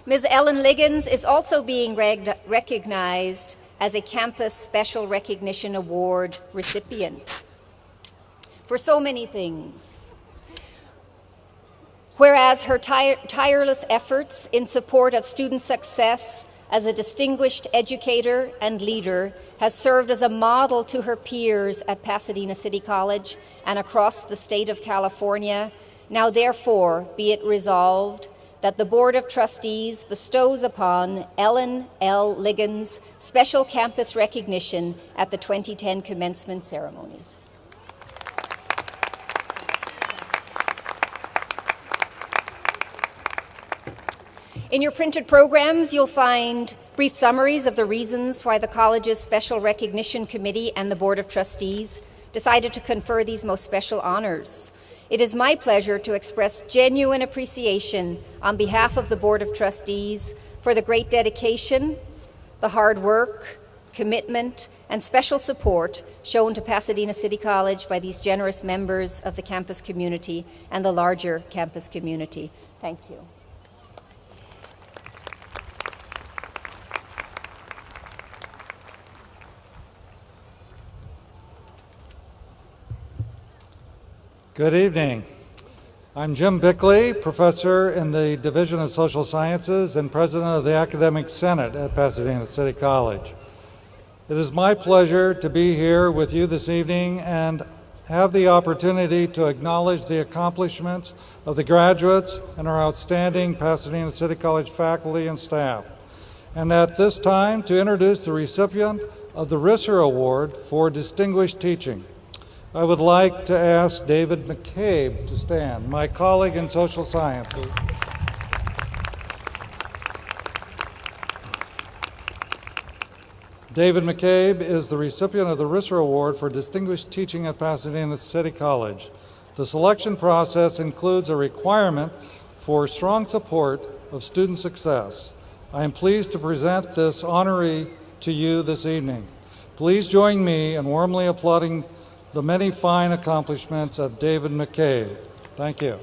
Ms. Ellen Liggins is also being recognized as a Campus Special Recognition Award recipient for so many things. Whereas her tireless efforts in support of student success as a distinguished educator and leader has served as a model to her peers at Pasadena City College and across the state of California, now therefore be it resolved that the Board of Trustees bestows upon Ellen L. Liggins special campus recognition at the 2010 commencement ceremonies. In your printed programs, you'll find brief summaries of the reasons why the college's Special Recognition Committee and the Board of Trustees decided to confer these most special honors. It is my pleasure to express genuine appreciation on behalf of the Board of Trustees for the great dedication, the hard work, commitment, and special support shown to Pasadena City College by these generous members of the campus community and the larger campus community. Thank you. Good evening. I'm Jim Bickley, professor in the Division of Social Sciences and president of the Academic Senate at Pasadena City College. It is my pleasure to be here with you this evening and have the opportunity to acknowledge the accomplishments of the graduates and our outstanding Pasadena City College faculty and staff. And at this time, to introduce the recipient of the Risser Award for Distinguished Teaching. I would like to ask David McCabe to stand, my colleague in social sciences. David McCabe is the recipient of the Risser Award for Distinguished Teaching at Pasadena City College. The selection process includes a requirement for strong support of student success. I am pleased to present this honoree to you this evening. Please join me in warmly applauding the many fine accomplishments of David McCabe. Thank you.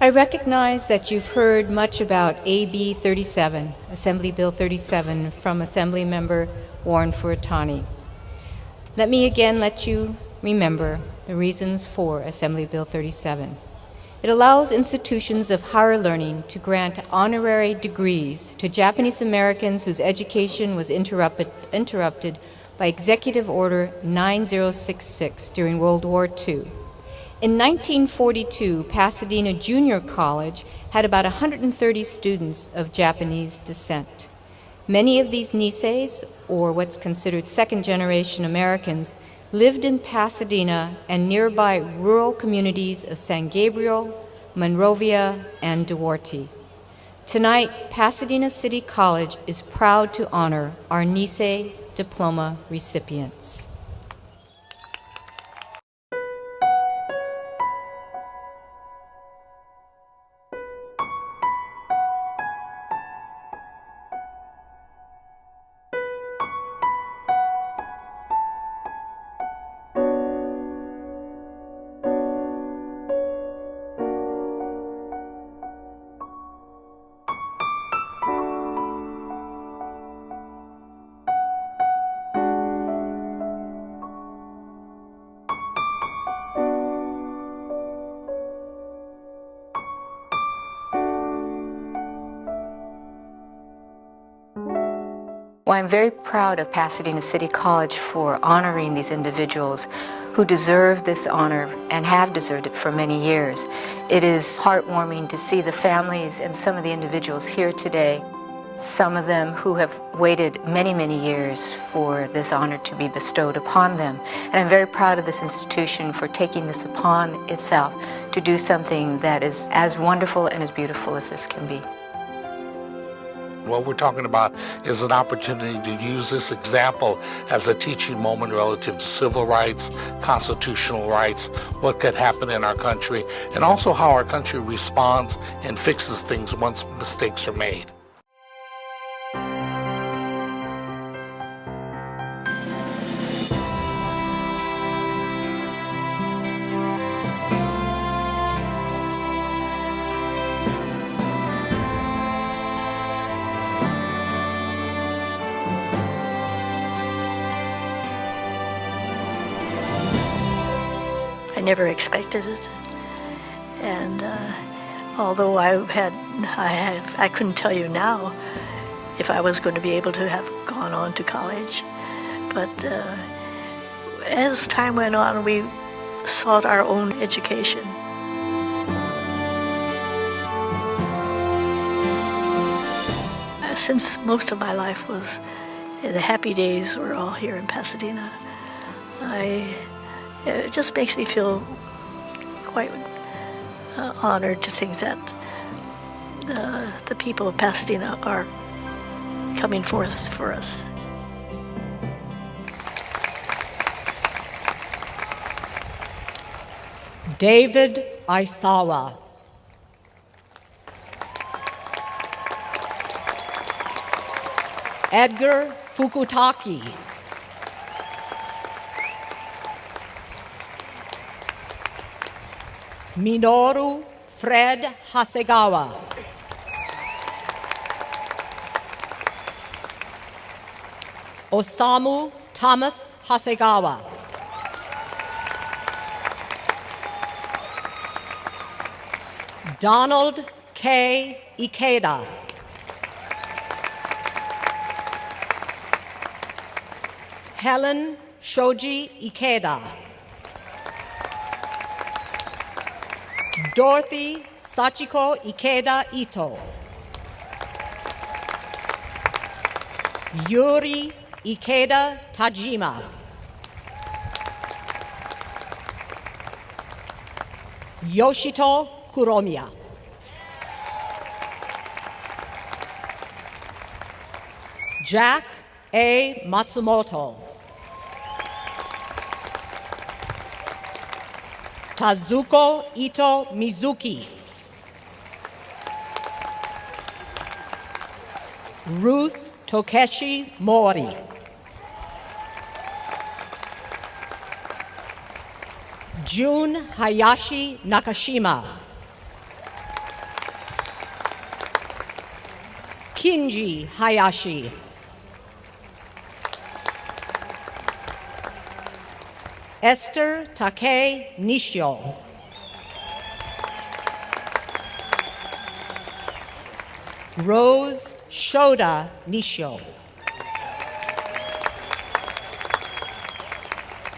I recognize that you've heard much about AB 37, Assembly Bill 37, from Assemblymember Warren Furutani. Let me again let you remember the reasons for Assembly Bill 37. It allows institutions of higher learning to grant honorary degrees to Japanese Americans whose education was interrupted by Executive Order 9066 during World War II. In 1942, Pasadena Junior College had about 130 students of Japanese descent. Many of these Niseis, or what's considered second-generation Americans, lived in Pasadena and nearby rural communities of San Gabriel, Monrovia, and Duarte. Tonight, Pasadena City College is proud to honor our Nisei diploma recipients. Well, I'm very proud of Pasadena City College for honoring these individuals who deserve this honor and have deserved it for many years. It is heartwarming to see the families and some of the individuals here today, some of them who have waited many, many years for this honor to be bestowed upon them. And I'm very proud of this institution for taking this upon itself to do something that is as wonderful and as beautiful as this can be. What we're talking about is an opportunity to use this example as a teaching moment relative to civil rights, constitutional rights, what could happen in our country, and also how our country responds and fixes things once mistakes are made. I never expected it, and although I couldn't tell you now if I was going to be able to have gone on to college, but as time went on, we sought our own education. Since most of my life was, the happy days were all here in Pasadena, it just makes me feel quite honored to think that the people of Pasadena are coming forth for us. David Aisawa. Edgar Fukutaki. Minoru Fred Hasegawa. Osamu Thomas Hasegawa. Donald K. Ikeda. Helen Shoji Ikeda. Dorothy Sachiko Ikeda Ito. Yuri Ikeda Tajima. Yoshito Kuromiya. Jack A. Matsumoto. Tazuko Ito Mizuki. Ruth Tokeshi Mori. Jun Hayashi Nakashima. Kinji Hayashi. Esther Take Nishio. Rose Shoda Nishio.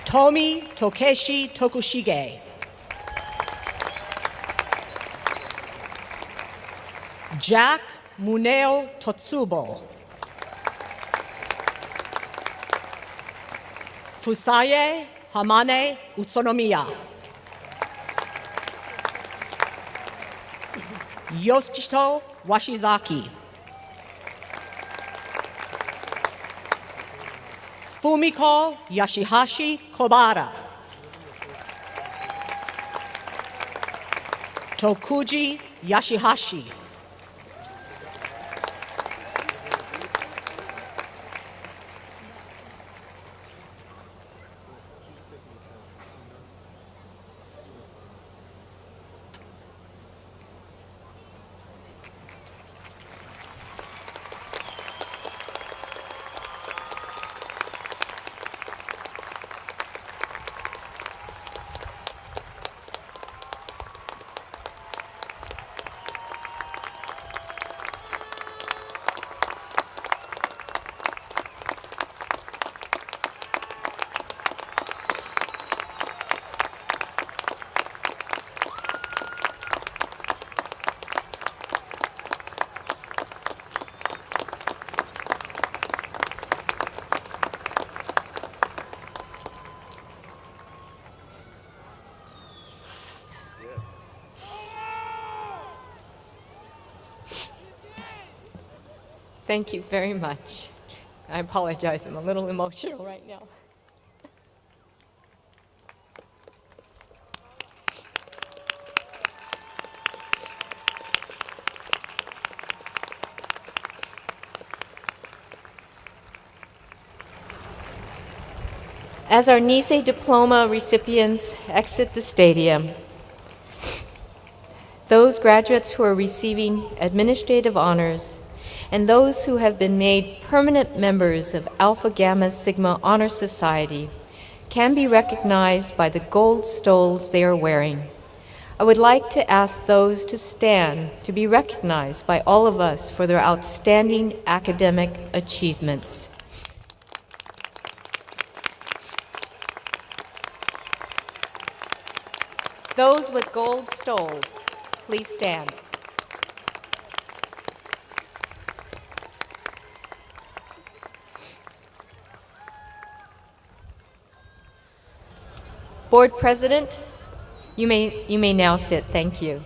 Tomi Tokeshi Tokushige. Jack Muneo Totsubo. Fusaye Hamane Utsunomiya. Yoshito Washizaki. Fumiko Yashihashi Kobara. Tokuji Yashihashi. Thank you very much. I apologize, I'm a little emotional right now. As our Nisei diploma recipients exit the stadium, those graduates who are receiving administrative honors and those who have been made permanent members of Alpha Gamma Sigma Honor Society can be recognized by the gold stoles they are wearing. I would like to ask those to stand to be recognized by all of us for their outstanding academic achievements. Those with gold stoles, please stand. Board President, you may now sit. Thank you.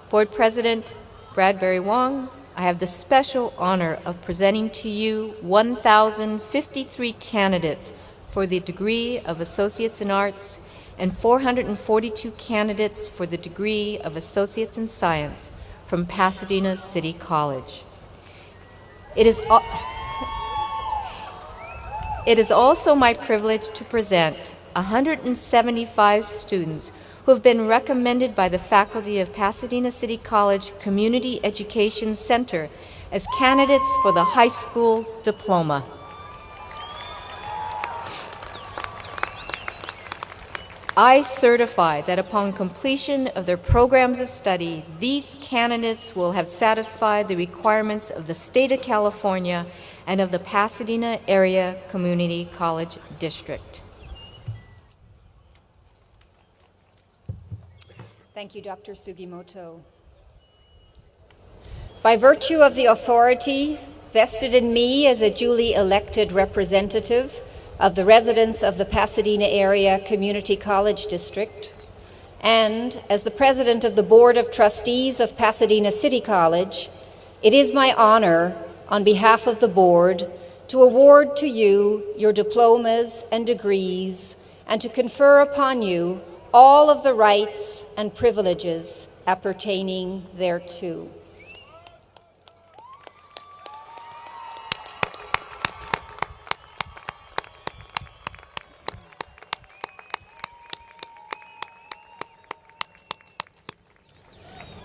Board President Bradbury Wong, I have the special honor of presenting to you 1,053 candidates for the degree of Associates in Arts and 442 candidates for the degree of Associates in Science from Pasadena City College. It is also my privilege to present 175 students who have been recommended by the faculty of Pasadena City College Community Education Center as candidates for the high school diploma. I certify that upon completion of their programs of study, these candidates will have satisfied the requirements of the state of California and of the Pasadena Area Community College District. Thank you, Dr. Sugimoto. By virtue of the authority vested in me as a duly elected representative of the residents of the Pasadena Area Community College District, and as the president of the Board of Trustees of Pasadena City College, it is my honor, on behalf of the board, to award to you your diplomas and degrees and to confer upon you all of the rights and privileges appertaining thereto.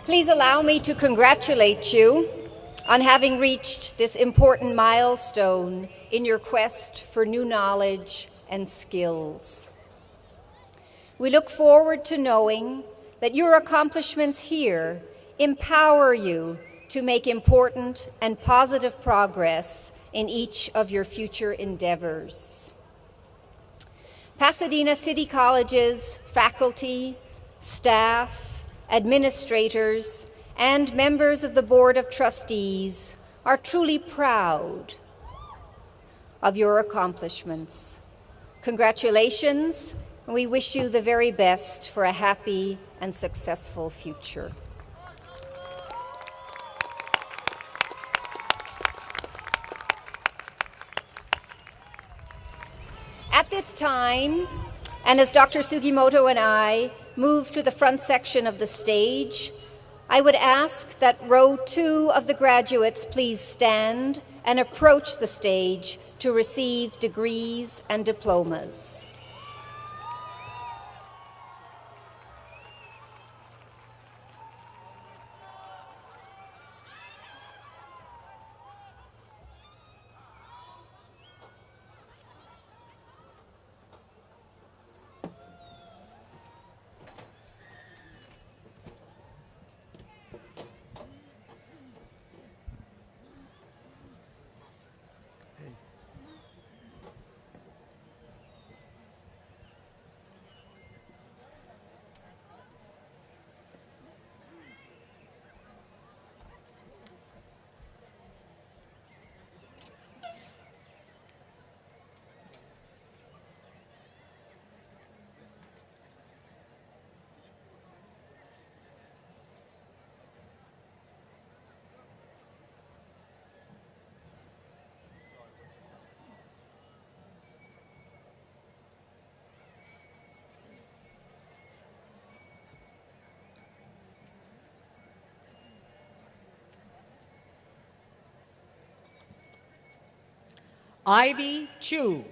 Please allow me to congratulate you on having reached this important milestone in your quest for new knowledge and skills. We look forward to knowing that your accomplishments here empower you to make important and positive progress in each of your future endeavors. Pasadena City College's faculty, staff, administrators, and members of the Board of Trustees are truly proud of your accomplishments. Congratulations, and we wish you the very best for a happy and successful future. At this time, and as Dr. Sugimoto and I move to the front section of the stage, I would ask that row 2 of the graduates please stand and approach the stage to receive degrees and diplomas. Ivy Chu.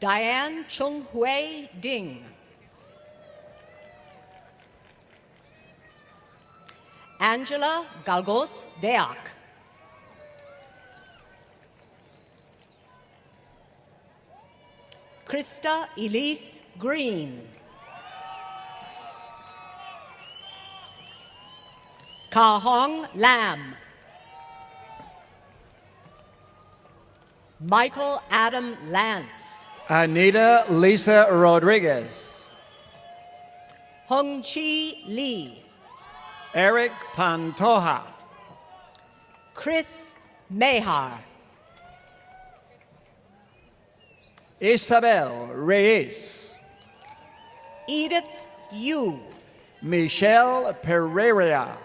Diane Chung Hui Ding. Angela Galgos Deak. Krista Elise Green. Ka Hong Lam. Michael Adam Lance. Anita Lisa Rodriguez. Hong Chi Lee. Eric Pantoja. Chris Mehar. Isabel Reyes. Edith Yu. Michelle Pereira.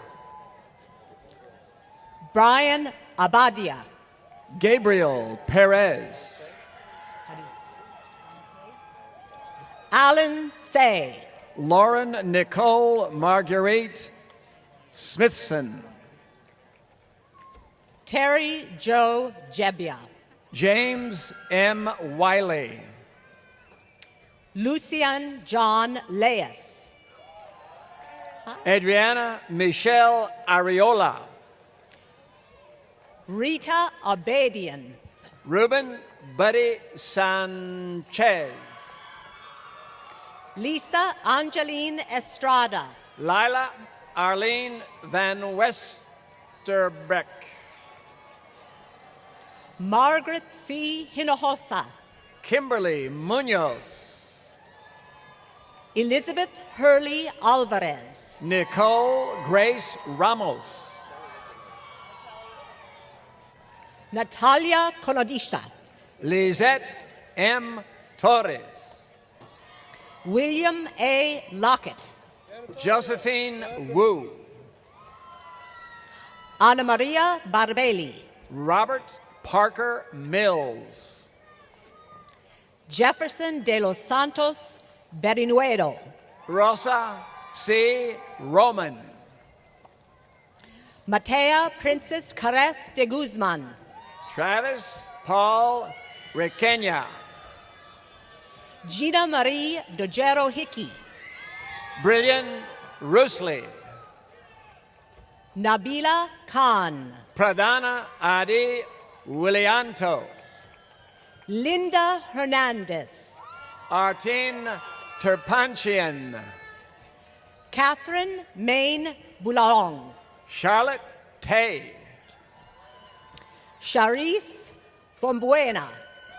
Brian Abadia. Gabriel Perez. Alan Say. Lauren Nicole Marguerite Smithson. Terry Joe Jebbia. James M. Wiley. Lucian John Leas. Adriana Michelle Ariola. Rita Abadian. Ruben Buddy Sanchez. Lisa Angeline Estrada. Lila Arlene Van Westerbeck. Margaret C. Hinojosa. Kimberly Munoz. Elizabeth Hurley Alvarez. Nicole Grace Ramos. Natalia Konodisha. Lizette M. Torres. William A. Lockett. Josephine Wu. Ana Maria Barbelli. Robert Parker Mills. Jefferson de los Santos Berinuedo. Rosa C. Roman. Matea Princess Carres de Guzman. Travis Paul Requena. Gina Marie Dojero Hickey. Brilliant Rusley. Nabila Khan. Pradana Adi Willianto. Linda Hernandez. Artin Terpanchian. Catherine Main Boulong. Charlotte Tay. Charis Fombuena.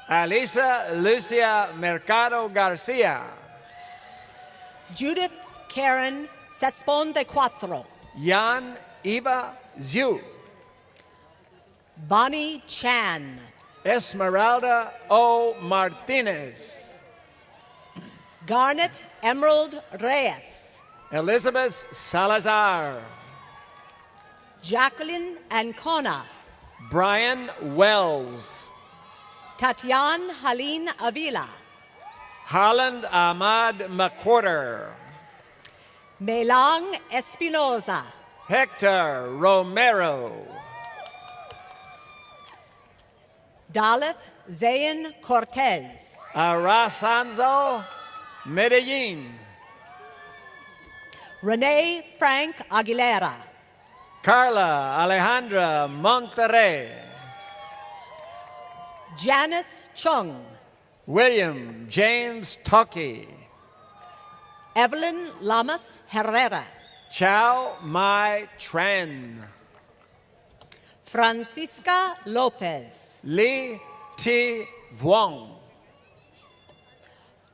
Alisa Lucia Mercado Garcia. Judith Karen Sespon de Cuatro. Jan Eva Zhu. Bonnie Chan. Esmeralda O. Martinez. Garnet Emerald Reyes. Elizabeth Salazar. Jacqueline Ancona. Brian Wells. Tatiana Haline Avila. Holland Ahmad McWhorter. Melang Espinoza. Hector Romero. Daleth Zayn Cortez. Arasanzo Medellin. Renee Frank Aguilera. Carla Alejandra Monterrey. Janice Chung. William James Toki. Evelyn Lamas Herrera. Chow Mai Tran. Francisca Lopez. Li Ti Vuong.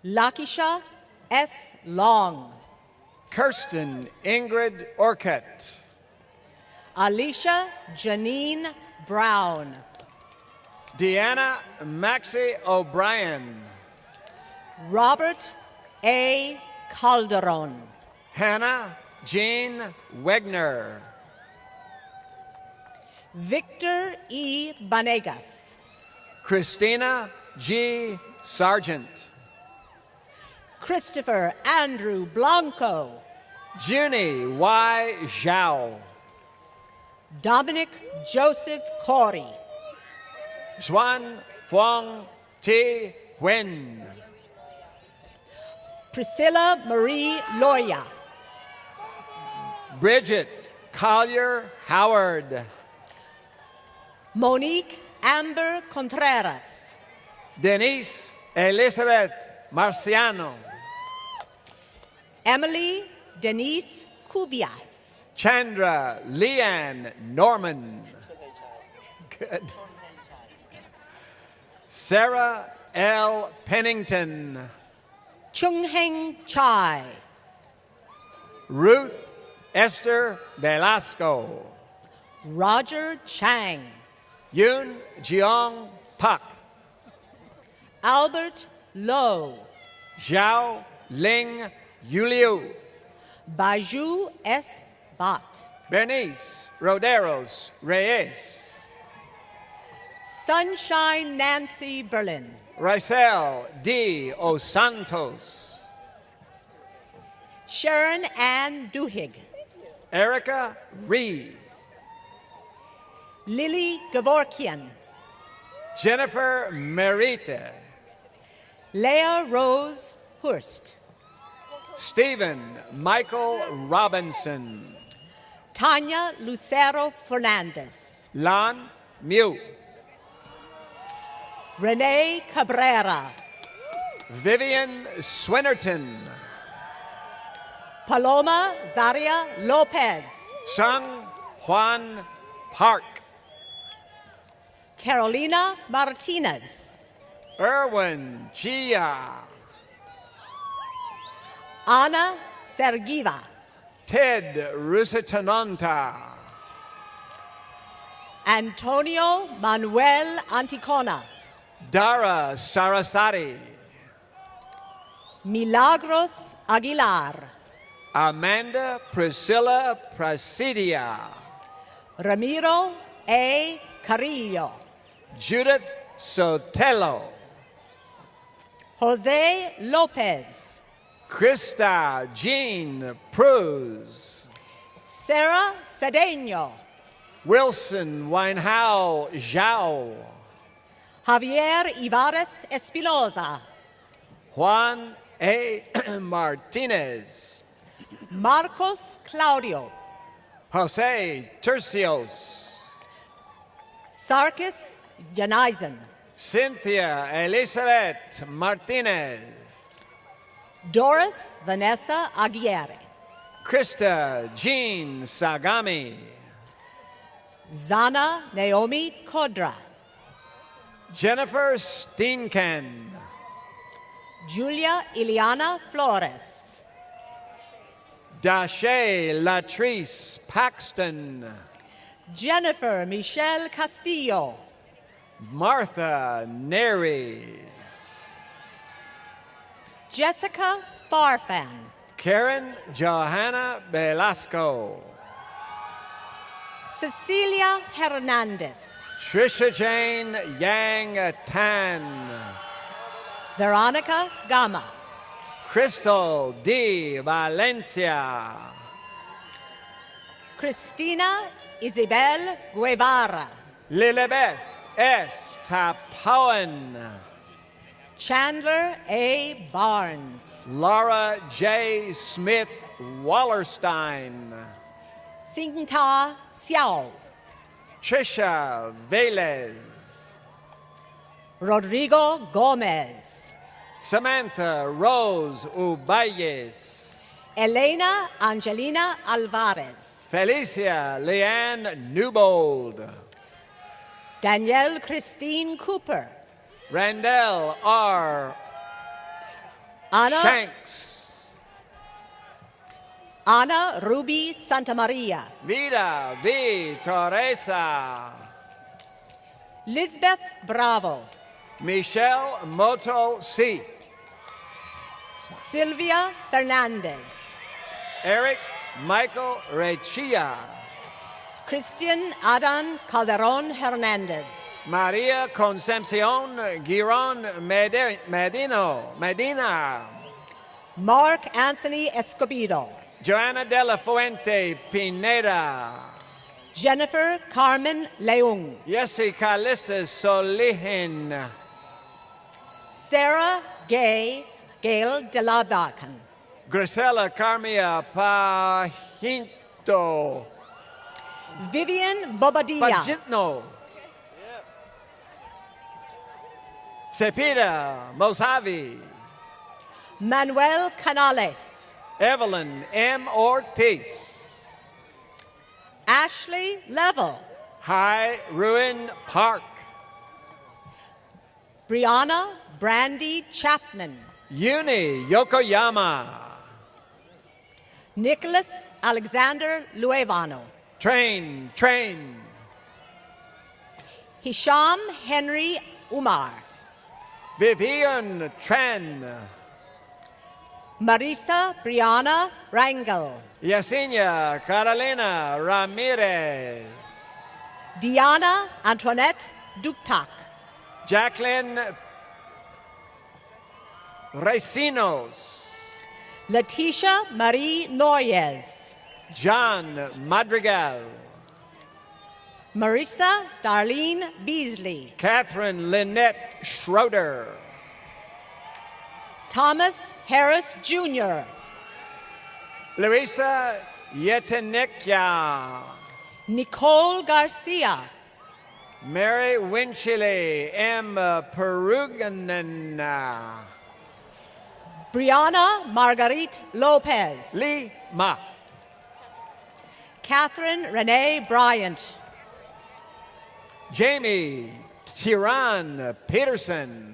Lakisha S. Long. Kirsten Ingrid Orcutt. Alicia Janine Brown. Deanna Maxie O'Brien. Robert A. Calderon. Hannah Jean Wegner. Victor E. Banegas. Christina G. Sargent. Christopher Andrew Blanco. Junie Y. Zhao. Dominic Joseph Corey. Xuan Huang Ti Wen. Priscilla Marie Loya. Bridget Collier Howard. Monique Amber Contreras. Denise Elizabeth Marciano. Emily Denise Cubias. Chandra Leanne Norman. Good. Sarah L. Pennington. Chung Heng Chai. Ruth Esther Velasco. Roger Chang. Yoon Jeong Pak. Albert Lowe. Zhao Ling Julio, Baju S. Bott, Bernice Roderos Reyes, Sunshine Nancy Berlin, Rysel D. Os Santos, Sharon Ann Duhigg, Erica Reed, Lily Gavorkian, Jennifer Merite, Leah Rose Hurst, Stephen Michael Robinson, Tanya Lucero Fernandez, Lan Mew, Renee Cabrera, Vivian Swinnerton, Paloma Zaria Lopez, Sung Juan Park, Carolina Martinez, Erwin Chia, Ana Sergiva, Ted Rusitanonta, Antonio Manuel Anticona, Dara Sarasati, Milagros Aguilar, Amanda Priscilla Presidia, Ramiro A. Carrillo, Judith Sotelo, Jose Lopez, Krista Jean Pruz, Sarah Cedeno, Wilson Weinhao Zhao, Javier Ibares Espinoza, Juan A. Martinez, Marcos Claudio, Jose Tercios, Sarkis Janizen, Cynthia Elizabeth Martinez, Doris Vanessa Aguirre, Krista Jean Sagami, Zana Naomi Kodra, Jennifer Steenken, Julia Ileana Flores, Dashe Latrice Paxton, Jennifer Michelle Castillo, Martha Neri, Jessica Farfan, Karen Johanna Velasco, Cecilia Hernandez, Trisha Jane Yang Tan, Veronica Gama, Crystal D. Valencia, Cristina Isabel Guevara, Lilibeth S. Tapoan, Chandler A. Barnes, Laura J. Smith Wallerstein, Singta Xiao, Trisha Velez, Rodrigo Gomez, Samantha Rose Ubayes, Elena Angelina Alvarez, Felicia Leanne Newbold, Danielle Christine Cooper, Randall R. Anna, Shanks, Ana Ruby Santamaria, Vida V. Teresa, Lisbeth Bravo, Michelle Moto C, Sylvia Fernandez, Eric Michael Rechia, Christian Adan Calderon Hernandez, Maria Concepcion Giron Medina, Mark Anthony Escobedo, Joanna de la Fuente Pineda, Jennifer Carmen Leung, Jessica Lisses Solihin, Sarah Gay Gail de la Bacan, Grisela Carmia Pajinto, Vivian Bobadilla, Pajitno, Cepeda Mojave, Manuel Canales, Evelyn M. Ortiz, Ashley Level, High Ruin Park, Brianna Brandy Chapman, Uni Yokoyama, Nicholas Alexander Luevano, Train, Hisham Henry Umar, Vivian Tran, Marisa Brianna Rangel. Yesenia Carolina Ramirez. Diana Antoinette Duktak. Jacqueline Recinos. Leticia Marie Noyes. John Madrigal. Marissa Darlene Beasley. Catherine Lynette Schroeder. Thomas Harris Jr. Larissa Yetenekia. Nicole Garcia. Mary Winchilly M. Peruganana. Brianna Marguerite Lopez. Lima. Catherine Renee Bryant. Jamie Tiran Peterson.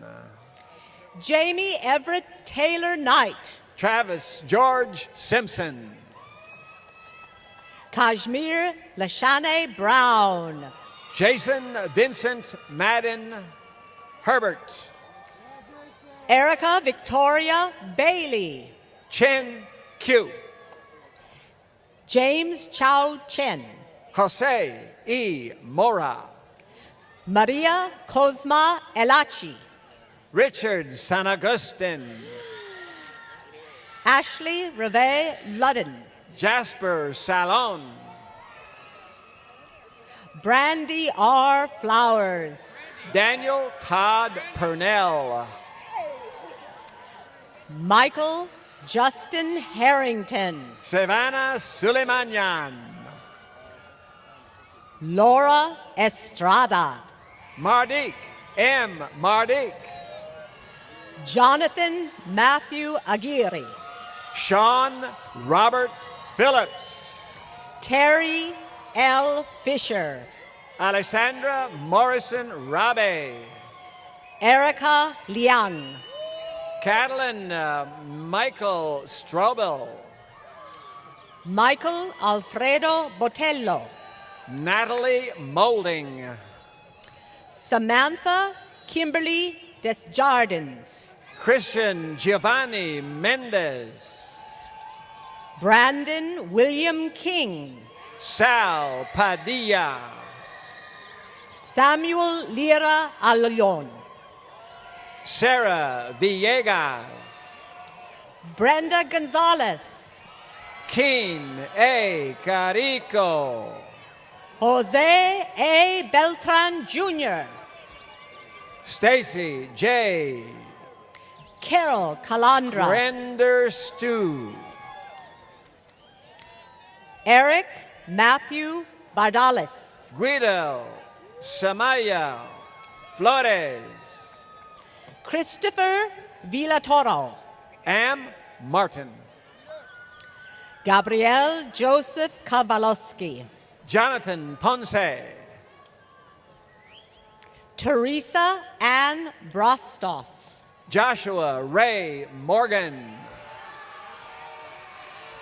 Jamie Everett Taylor Knight. Travis George Simpson. Kashmir Lashane Brown. Jason Vincent Madden Herbert. Erica Victoria Bailey. Chen Q. James Chow Chen. Jose E. Mora. Maria Cosma Elachi. Richard San Agustin. Ashley Reve Ludden. Jasper Salon. Brandy R. Flowers. Daniel Todd Purnell. Michael Justin Harrington. Savannah Suleimanian. Laura Estrada. Mardik M. Mardik. Jonathan Matthew Aguirre. Sean Robert Phillips. Terry L. Fisher. Alessandra Morrison Rabe. Erica Liang. Catalin Michael Strobel. Michael Alfredo Botello. Natalie Molding. Samantha Kimberly Desjardins. Christian Giovanni Mendez. Brandon William King. Sal Padilla. Samuel Lira Alon. Sarah Villegas. Brenda Gonzalez. Keen A. Carico. Jose A. Beltran Jr. Stacy J. Carol Calandra. Render Stew. Eric Matthew Bardalis. Guido Samaya Flores. Christopher Villatoro. Am Martin. Gabriel Joseph Kavalowski. Jonathan Ponce. Teresa Ann Brostoff. Joshua Ray Morgan.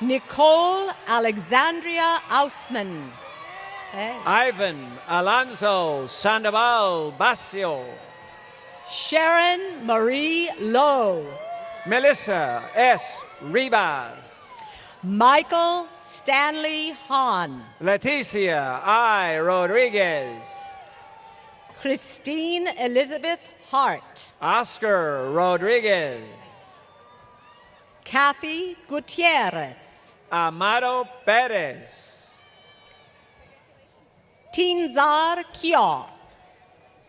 Nicole Alexandria Ausman. Ivan Alonso Sandoval Basio. Sharon Marie Lowe. Melissa S. Ribas. Michael Stanley Hahn. Leticia I. Rodriguez. Christine Elizabeth Hart. Oscar Rodriguez. Kathy Gutierrez. Amado Perez. Tinzar Kyo.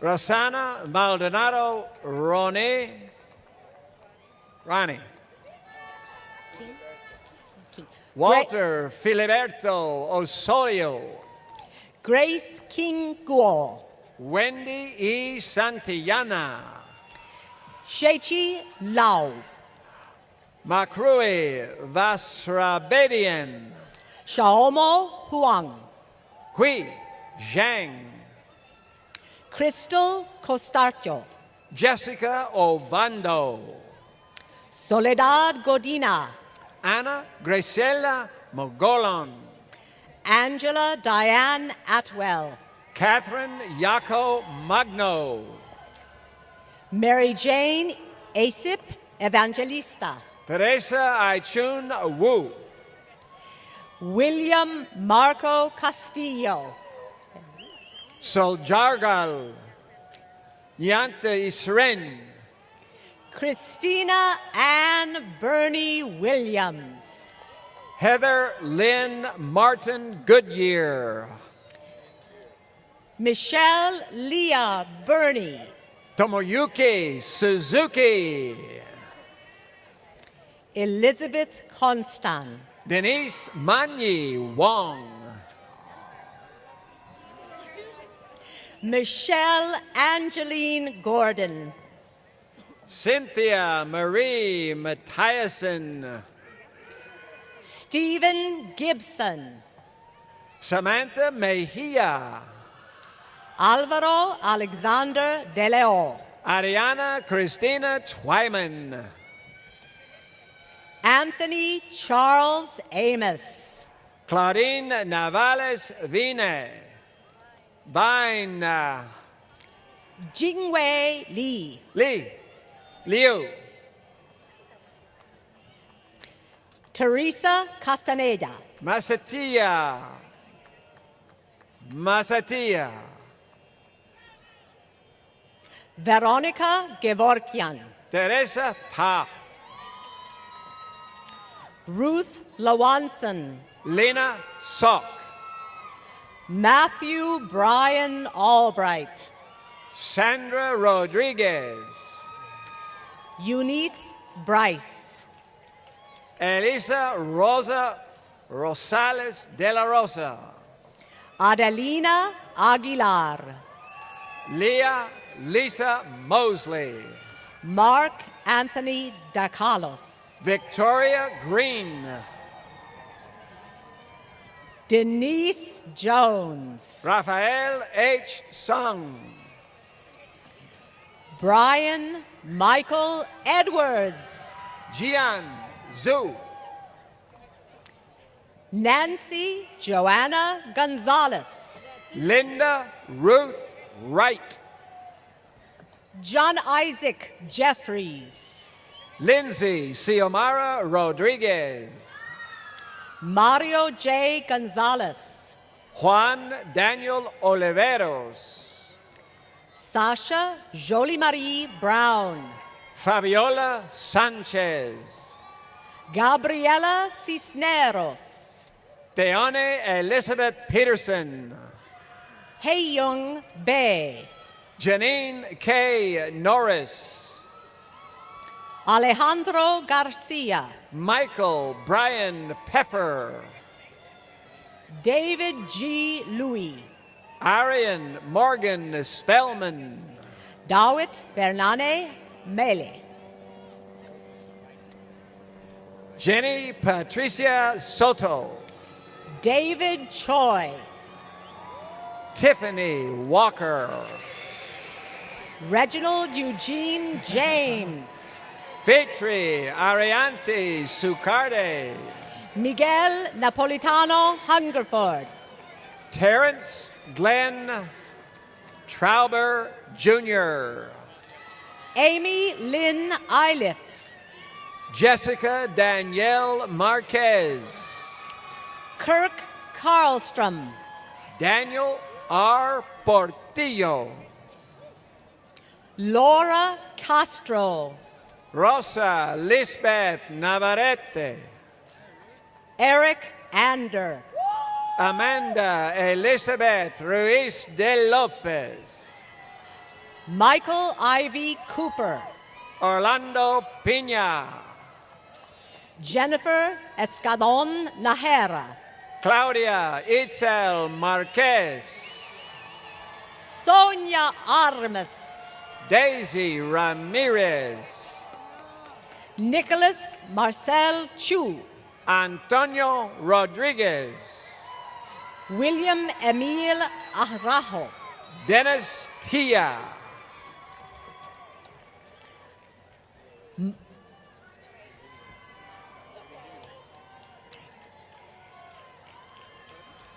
Rosana Maldonado Ronnie. Walter Filiberto Osorio. Grace King Guo. Wendy E. Santillana. Shechi Lau. Macrui Vasrabedian. Xiaomo Huang. Hui Zhang. Crystal Costarcho. Jessica Ovando. Soledad Godina. Anna Graciela Mogolon. Angela Diane Atwell. Catherine Yako Magno. Mary Jane Asip Evangelista. Teresa Aichun Wu. William Marco Castillo. Soljargal. Nyanta Isren. Christina Ann Bernie Williams. Heather Lynn Martin Goodyear. Michelle Leah Bernie. Tomoyuki Suzuki. Elizabeth Constan. Denise Manyi Wong. Michelle Angeline Gordon. Cynthia Marie Mathiasen. Stephen Gibson. Samantha Mejia. Alvaro Alexander De Leon. Ariana Christina Twyman. Anthony Charles Amos. Claudine Navales Vine. Vine. Jingwei Li. Liu. Teresa Castaneda. Masatia. Veronica Gevorkian. Teresa Pa. Ruth Lawanson. Lena Sok. Matthew Brian Albright. Sandra Rodriguez. Eunice Bryce. Elisa Rosa Rosales de la Rosa. Adelina Aguilar. Lisa Mosley. Mark Anthony Dacalos. Victoria Green. Denise Jones. Rafael H. Sung. Brian Michael Edwards. Jian Zhu. Nancy Joanna Gonzalez. Linda Ruth Wright. John Isaac Jeffries. Lindsay Xiomara Rodriguez. Mario J. Gonzalez. Juan Daniel Oliveros. Sasha Jolie Marie Brown. Fabiola Sanchez. Gabriela Cisneros. Teone Elizabeth Peterson. Haeyoung Bae. Janine K. Norris. Alejandro Garcia. Michael Brian Peffer. David G. Louis. Arian Morgan Spellman. Dawit Bernane Mele. Jenny Patricia Soto. David Choi. Tiffany Walker. Reginald Eugene James. Vitri Arianti Sucarde. Miguel Napolitano Hungerford. Terrence Glenn Trauber Jr. Amy Lynn Eilif. Jessica Danielle Marquez. Kirk Karlstrom. Daniel R. Portillo. Laura Castro. Rosa Lisbeth Navarrete. Eric Ander. Amanda Elizabeth Ruiz de Lopez. Michael Ivy Cooper. Orlando Pina. Jennifer Escadon Nahera. Claudia Itzel Marquez. Sonia Armas. Daisy Ramirez. Nicholas Marcel Chu. Antonio Rodriguez. William Emil Arrajo. Dennis Tia.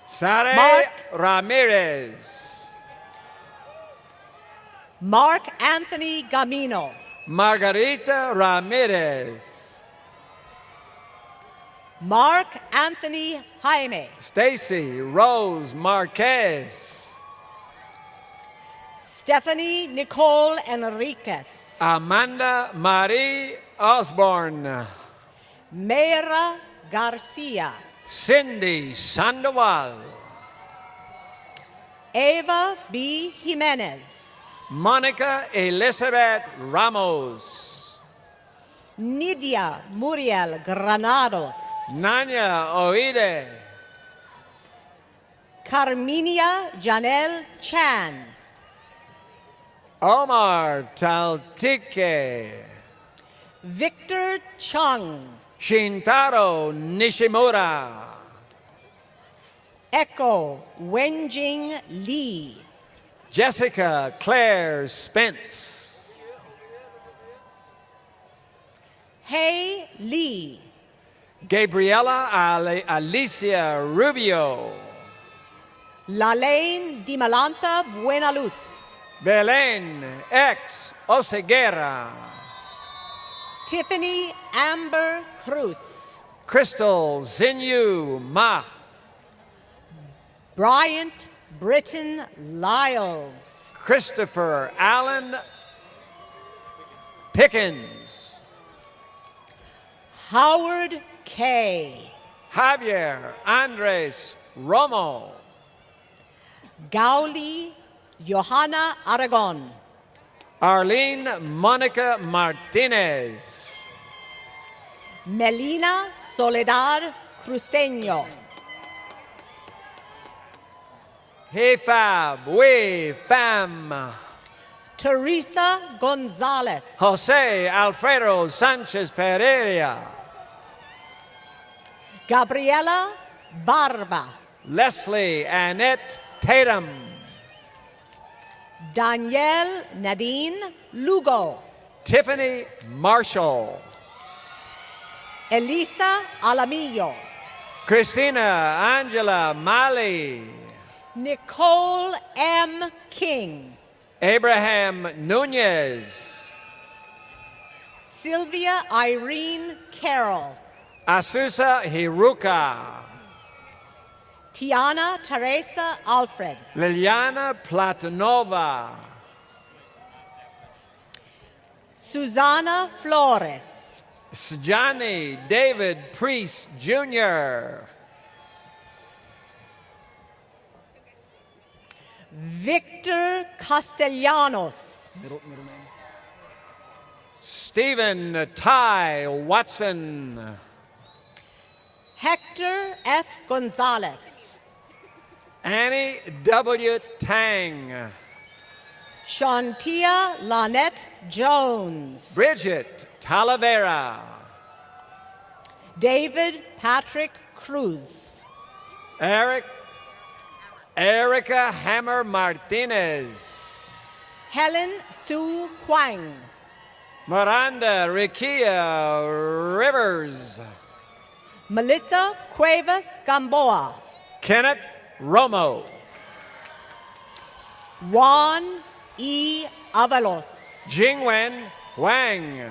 Sare Mark Ramirez. Mark Anthony Gamino. Margarita Ramirez. Mark Anthony Jaime, Stacy Rose Marquez, Stephanie Nicole Enriquez, Amanda Marie Osborne, Mayra Garcia, Cindy Sandoval, Eva B. Jimenez, Monica Elizabeth Ramos, Nidia Muriel Granados, Nanya Oide, Carminia Janelle Chan, Omar Taltique, Victor Chung, Shintaro Nishimura, Echo Wenjing Lee, Jessica Claire Spence, Hey Lee, Gabriela Alicia Rubio, Lalaine Di Malanta Buenaluz, Belén X Oseguera, Tiffany Amber Cruz, Crystal Zinyu Ma, Bryant Britton Lyles, Christopher Allen Pickens, Howard K, Javier Andres Romo, Gauli Johanna Aragon, Arlene Monica Martinez, Melina Soledad Cruceño, Hey Fab, We Fam, Teresa Gonzalez, Jose Alfredo Sanchez Pereira, Gabriela Barba, Leslie Annette Tatum, Danielle Nadine Lugo, Tiffany Marshall, Elisa Alamillo, Christina Angela Mali, Nicole M. King, Abraham Nunez, Sylvia Irene Carroll, Asusa Hiruka, Tiana Teresa Alfred, Liliana Platonova, Susana Flores, Johnny David Priest Jr., Victor Castellanos, Stephen Ty Watson, Hector F. Gonzalez, Annie W. Tang, Shantia Lanette Jones, Bridget Talavera, David Patrick Cruz, Erica Hammer Martinez, Helen Tzu Huang, Miranda Riquia Rivers, Melissa Cuevas Gamboa, Kenneth Romo, Juan E. Avalos, Jingwen Wang,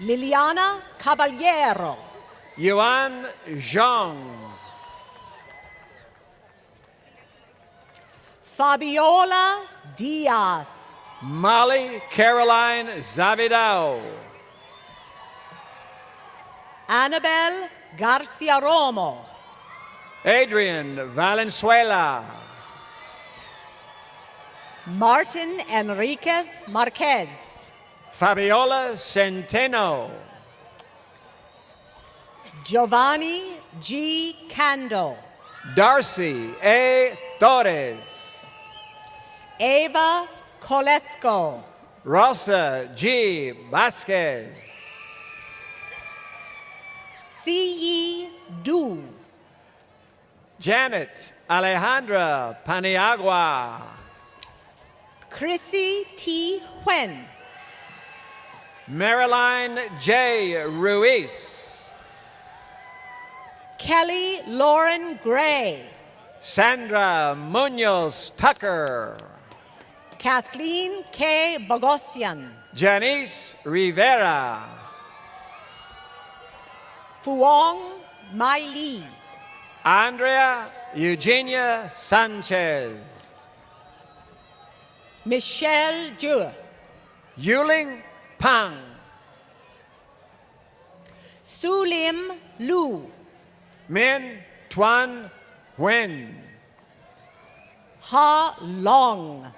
Liliana Caballero, Yuan Zhang, Fabiola Diaz, Molly Caroline Zavidao, Annabel Garcia Romo, Adrian Valenzuela, Martin Enriquez Marquez, Fabiola Centeno, Giovanni G. Cando, Darcy A. Torres, Eva Colesco, Rosa G. Vasquez, C.E. Du, Janet Alejandra Paniagua, Chrissy T. Huen, Marilyn J. Ruiz, Kelly Lauren Gray, Sandra Munoz Tucker, Kathleen K. Bogosian, Janice Rivera, Fuong Mai Li. Andrea Eugenia Sanchez. Michelle Zhu. Yuling Pang. Su Lim Lu. Min Tuan Nguyen. Ha Long.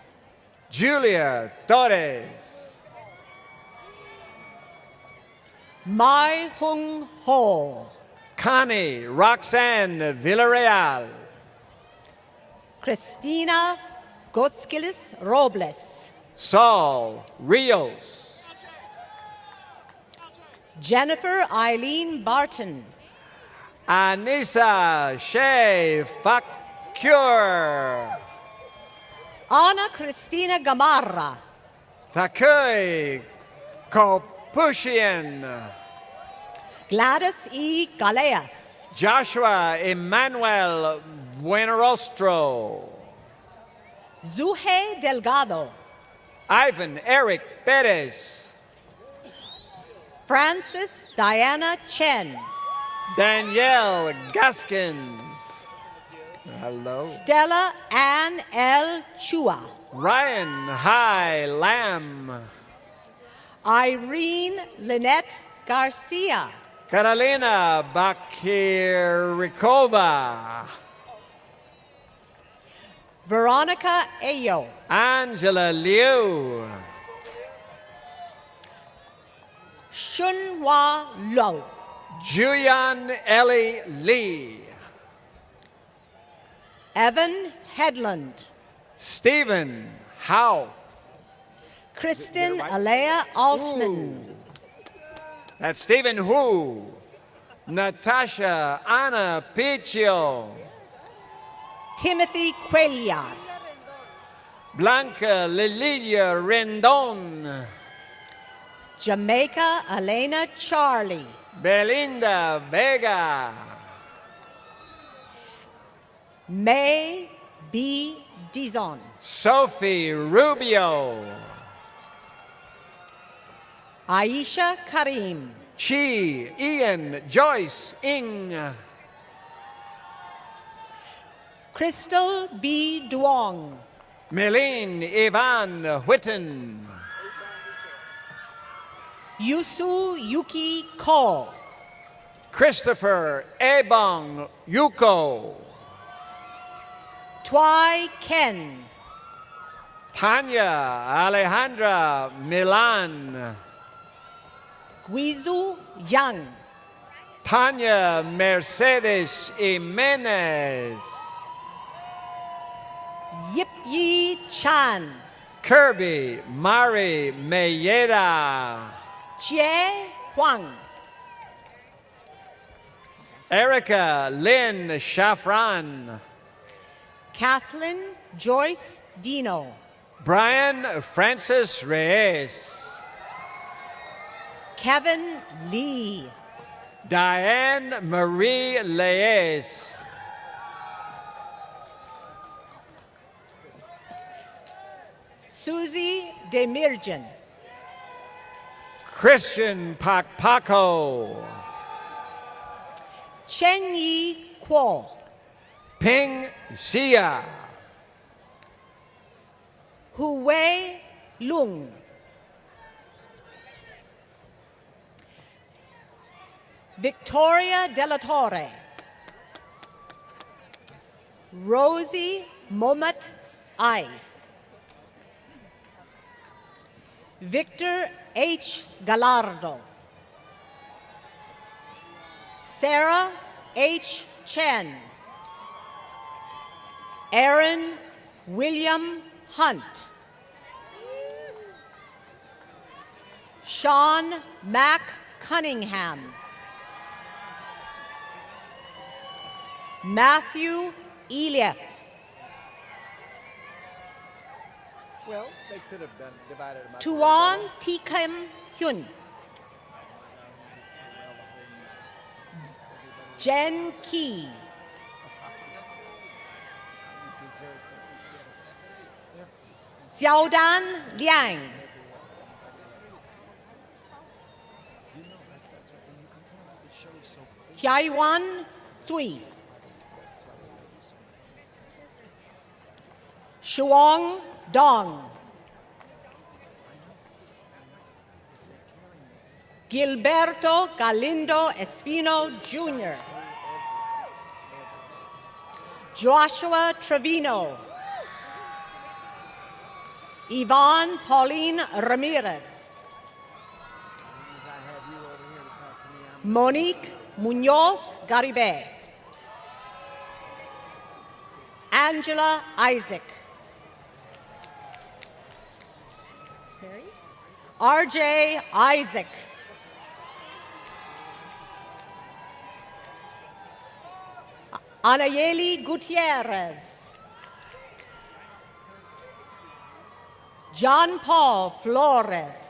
Julia Torres. Mai Hung Ho. Connie Roxanne Villarreal. Christina Gotskilis Robles. Saul Rios. Jennifer Eileen Barton. Anissa Shea Fakure. Ana Cristina Gamarra. Takui Kopushian. Gladys E. Galeas. Joshua Emmanuel Buenrostro. Zuhe Delgado. Ivan Eric Perez. Francis Diana Chen. Danielle Gaskins. Hello. Stella Ann L. Chua. Ryan Hai Lam. Irene Lynette Garcia. Carolina Bakirikova. Veronica Ayo. Angela Liu. Shunhua Lo. Julian Ellie Lee. Evan Headland. Stephen Howe. Kristen Alea Altman. That's Stephen Hu. Natasha Anna Piccio. Timothy Cuellar. Blanca Lilia Rendon. Jamaica Elena Charlie. Belinda Vega. May B. Dizon. Sophie Rubio. Aisha Karim. Chi Ian Joyce Ing. Crystal B. Duong. Meline Ivan Whitten. Yusu Yuki Ko. Christopher Ebong Yuko. Twy Ken. Tanya Alejandra Milan. Guizu Yang. Tanya Mercedes Jimenez. Yip Yi Chan. Kirby Mari Mayeda. Jie Huang. Erica Lynn Shafran. Kathleen Joyce Dino. Brian Francis Reyes. Kevin Lee. Diane Marie Reyes. Susie Demirjan. Christian Pakpako. Chen Yi Kuo. Ping Xia. Huwei Lung. Victoria Della Torre. Rosie Momat Ai. Victor H. Gallardo. Sarah H. Chen. Aaron William Hunt. Sean Mack Cunningham. Matthew Elieth. Well, they could have divided them up. Tuan Tikem Hyun. Jen Key. Xiaodan Liang. Tiaiwan Tui. Shuang Dong. Gilberto Galindo Espino Jr. Joshua Trevino. Yvonne Pauline Ramirez. Monique Munoz Garibay. Angela Isaac. RJ Isaac. Anayeli Gutierrez. John Paul Flores.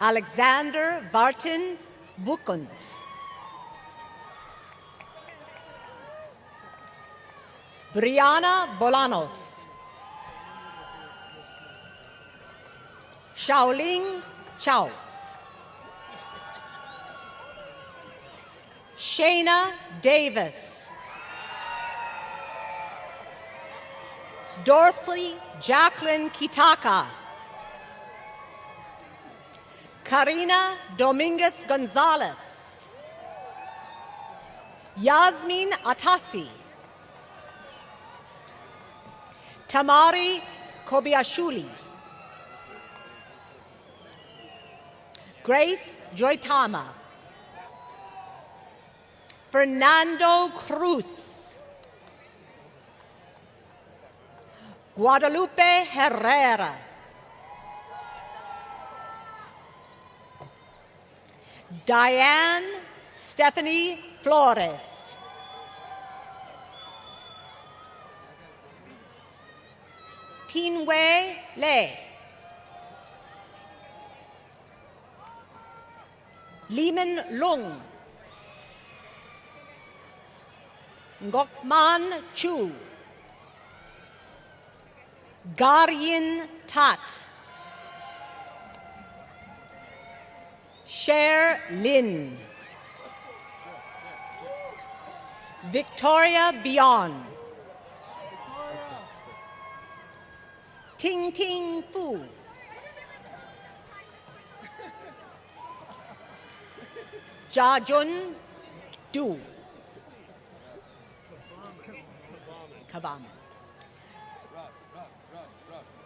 Alexander Vartin Bukuns. Brianna Bolanos. Shaoling Chow. Shayna Davis. Dorothy Jacqueline Kitaka. Karina Dominguez Gonzalez. Yasmin Atasi. Tamari Kobiashuli. Grace Joytama. Fernando Cruz. Guadalupe Herrera. Diane Stephanie Flores. Tinwei Le. Liman Lung. Ngokman Chu. Garyin Tat. Cher Lin. Victoria Beyond. Ting Ting Fu. Jajun Du. Kavam.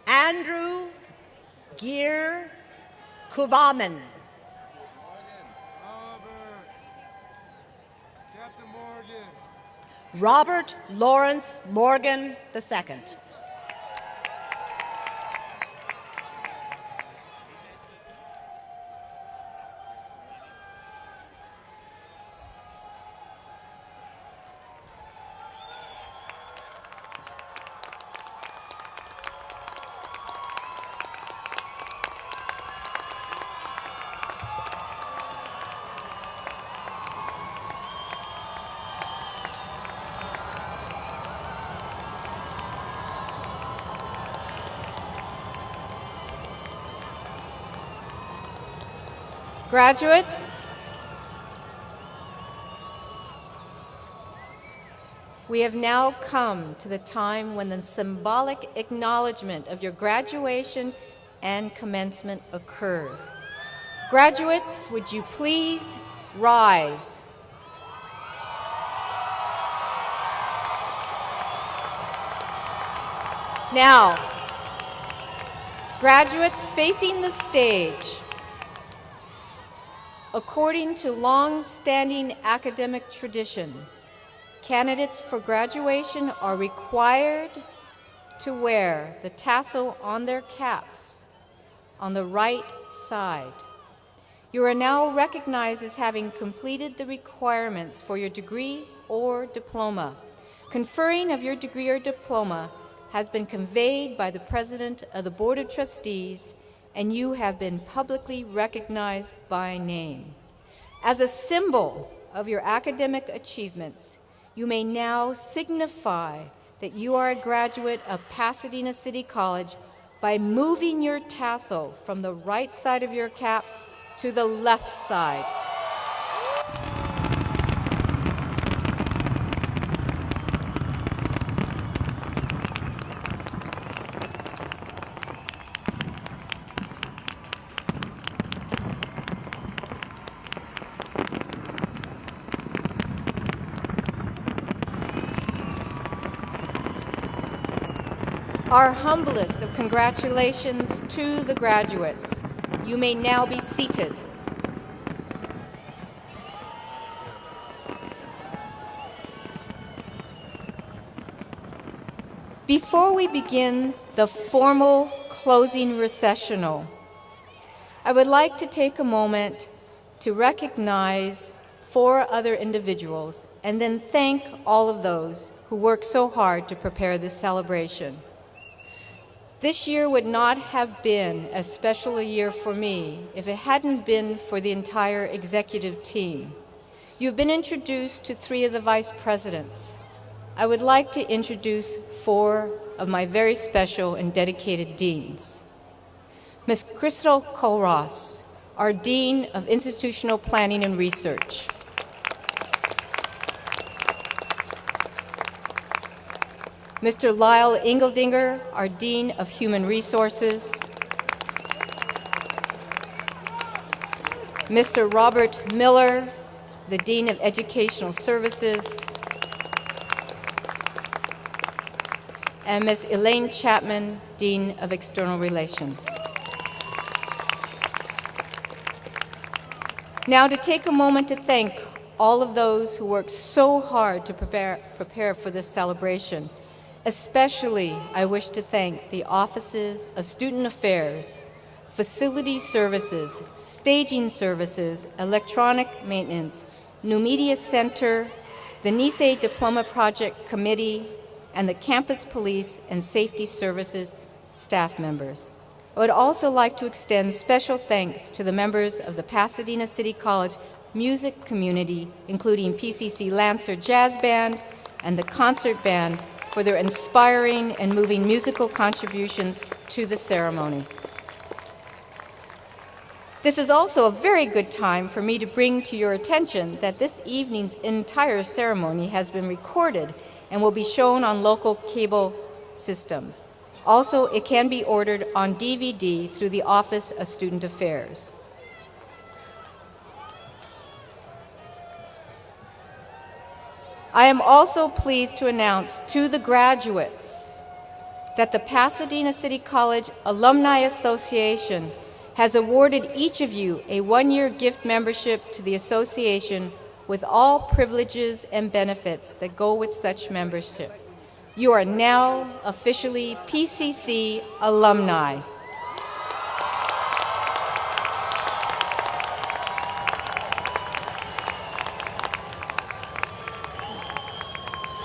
Andrew Gear Kuvaman. Robert Lawrence Morgan II. Graduates, we have now come to the time when the symbolic acknowledgement of your graduation and commencement occurs. Graduates, would you please rise? Now, graduates facing the stage, according to long-standing academic tradition, candidates for graduation are required to wear the tassel on their caps on the right side. You are now recognized as having completed the requirements for your degree or diploma. Conferring of your degree or diploma has been conveyed by the President of the Board of Trustees, and you have been publicly recognized by name. As a symbol of your academic achievements, you may now signify that you are a graduate of Pasadena City College by moving your tassel from the right side of your cap to the left side. Our humblest of congratulations to the graduates. You may now be seated. Before we begin the formal closing recessional, I would like to take a moment to recognize 4 other individuals and then thank all of those who worked so hard to prepare this celebration. This year would not have been as special a year for me if it hadn't been for the entire executive team. You've been introduced to 3 of the vice presidents. I would like to introduce 4 of my very special and dedicated deans. Ms. Crystal Kohlross, our Dean of Institutional Planning and Research. Mr. Lyle Engeldinger, our Dean of Human Resources. Mr. Robert Miller, the Dean of Educational Services. And Ms. Elaine Chapman, Dean of External Relations. Now to take a moment to thank all of those who worked so hard to prepare for this celebration. Especially, I wish to thank the offices of Student Affairs, Facility Services, Staging Services, Electronic Maintenance, New Media Center, the Nisei Diploma Project Committee, and the Campus Police and Safety Services staff members. I would also like to extend special thanks to the members of the Pasadena City College music community, including PCC Lancer Jazz Band and the Concert Band, for their inspiring and moving musical contributions to the ceremony. This is also a very good time for me to bring to your attention that this evening's entire ceremony has been recorded and will be shown on local cable systems. Also, it can be ordered on DVD through the Office of Student Affairs. I am also pleased to announce to the graduates that the Pasadena City College Alumni Association has awarded each of you a 1-year gift membership to the association with all privileges and benefits that go with such membership. You are now officially PCC alumni.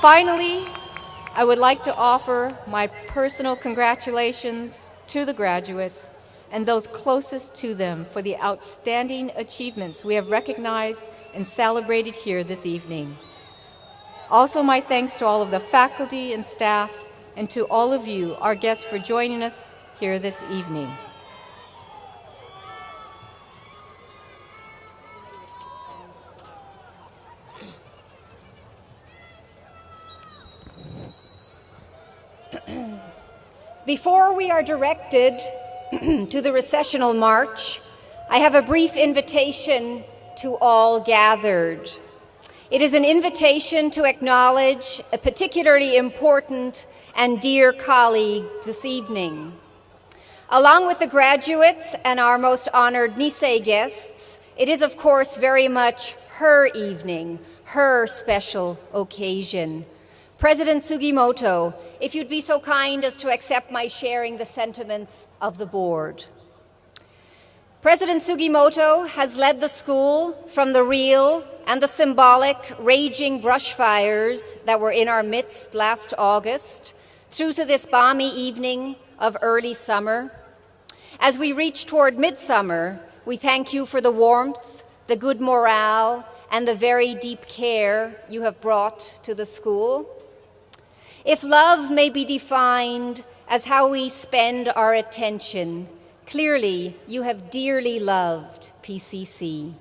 Finally, I would like to offer my personal congratulations to the graduates and those closest to them for the outstanding achievements we have recognized and celebrated here this evening. Also, my thanks to all of the faculty and staff and to all of you, our guests, for joining us here this evening. Before we are directed to the Recessional March, I have a brief invitation to all gathered. It is an invitation to acknowledge a particularly important and dear colleague this evening. Along with the graduates and our most honored Nisei guests, it is of course very much her evening, her special occasion. President Sugimoto, if you'd be so kind as to accept my sharing the sentiments of the board. President Sugimoto has led the school from the real and the symbolic raging brush fires that were in our midst last August through to this balmy evening of early summer. As we reach toward midsummer, we thank you for the warmth, the good morale, and the very deep care you have brought to the school. If love may be defined as how we spend our attention, Clearly, you have dearly loved PCC.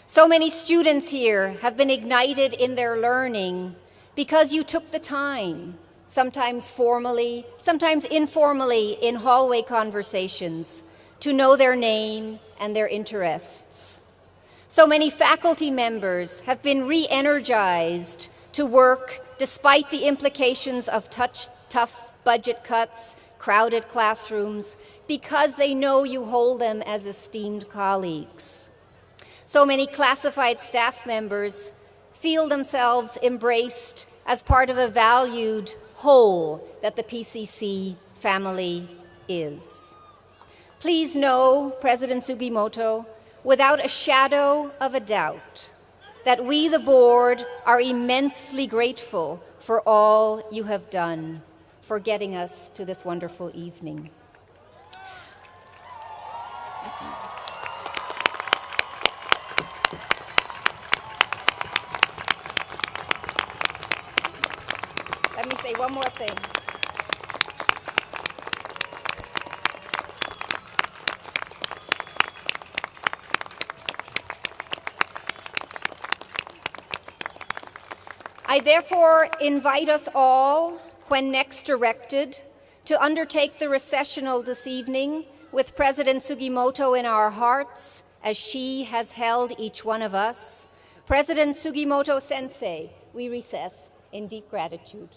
So many students here have been ignited in their learning because you took the time, sometimes formally, sometimes informally in hallway conversations, to know their name and their interests. So many faculty members have been re-energized to work despite the implications of tough budget cuts, crowded classrooms, because they know you hold them as esteemed colleagues. So many classified staff members feel themselves embraced as part of a valued whole that the PCC family is. Please know, President Sugimoto, without a shadow of a doubt, that we, the board, are immensely grateful for all you have done, for getting us to this wonderful evening. Let me say one more thing. I therefore invite us all, when next directed, to undertake the recessional this evening with President Sugimoto in our hearts, as she has held each one of us. President Sugimoto Sensei, we recess in deep gratitude.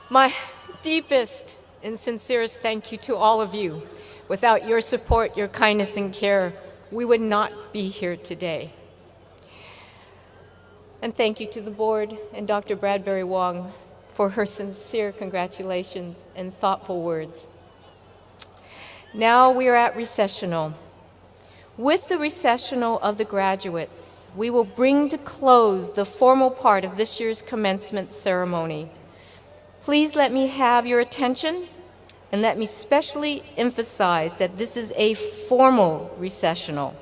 My deepest and sincerest thank you to all of you. Without your support, your kindness, and care, we would not be here today. And thank you to the board and Dr. Bradbury Wong for her sincere congratulations and thoughtful words. Now we are at Recessional. With the Recessional of the graduates, we will bring to close the formal part of this year's commencement ceremony. Please let me have your attention, and let me specially emphasize that this is a formal recessional.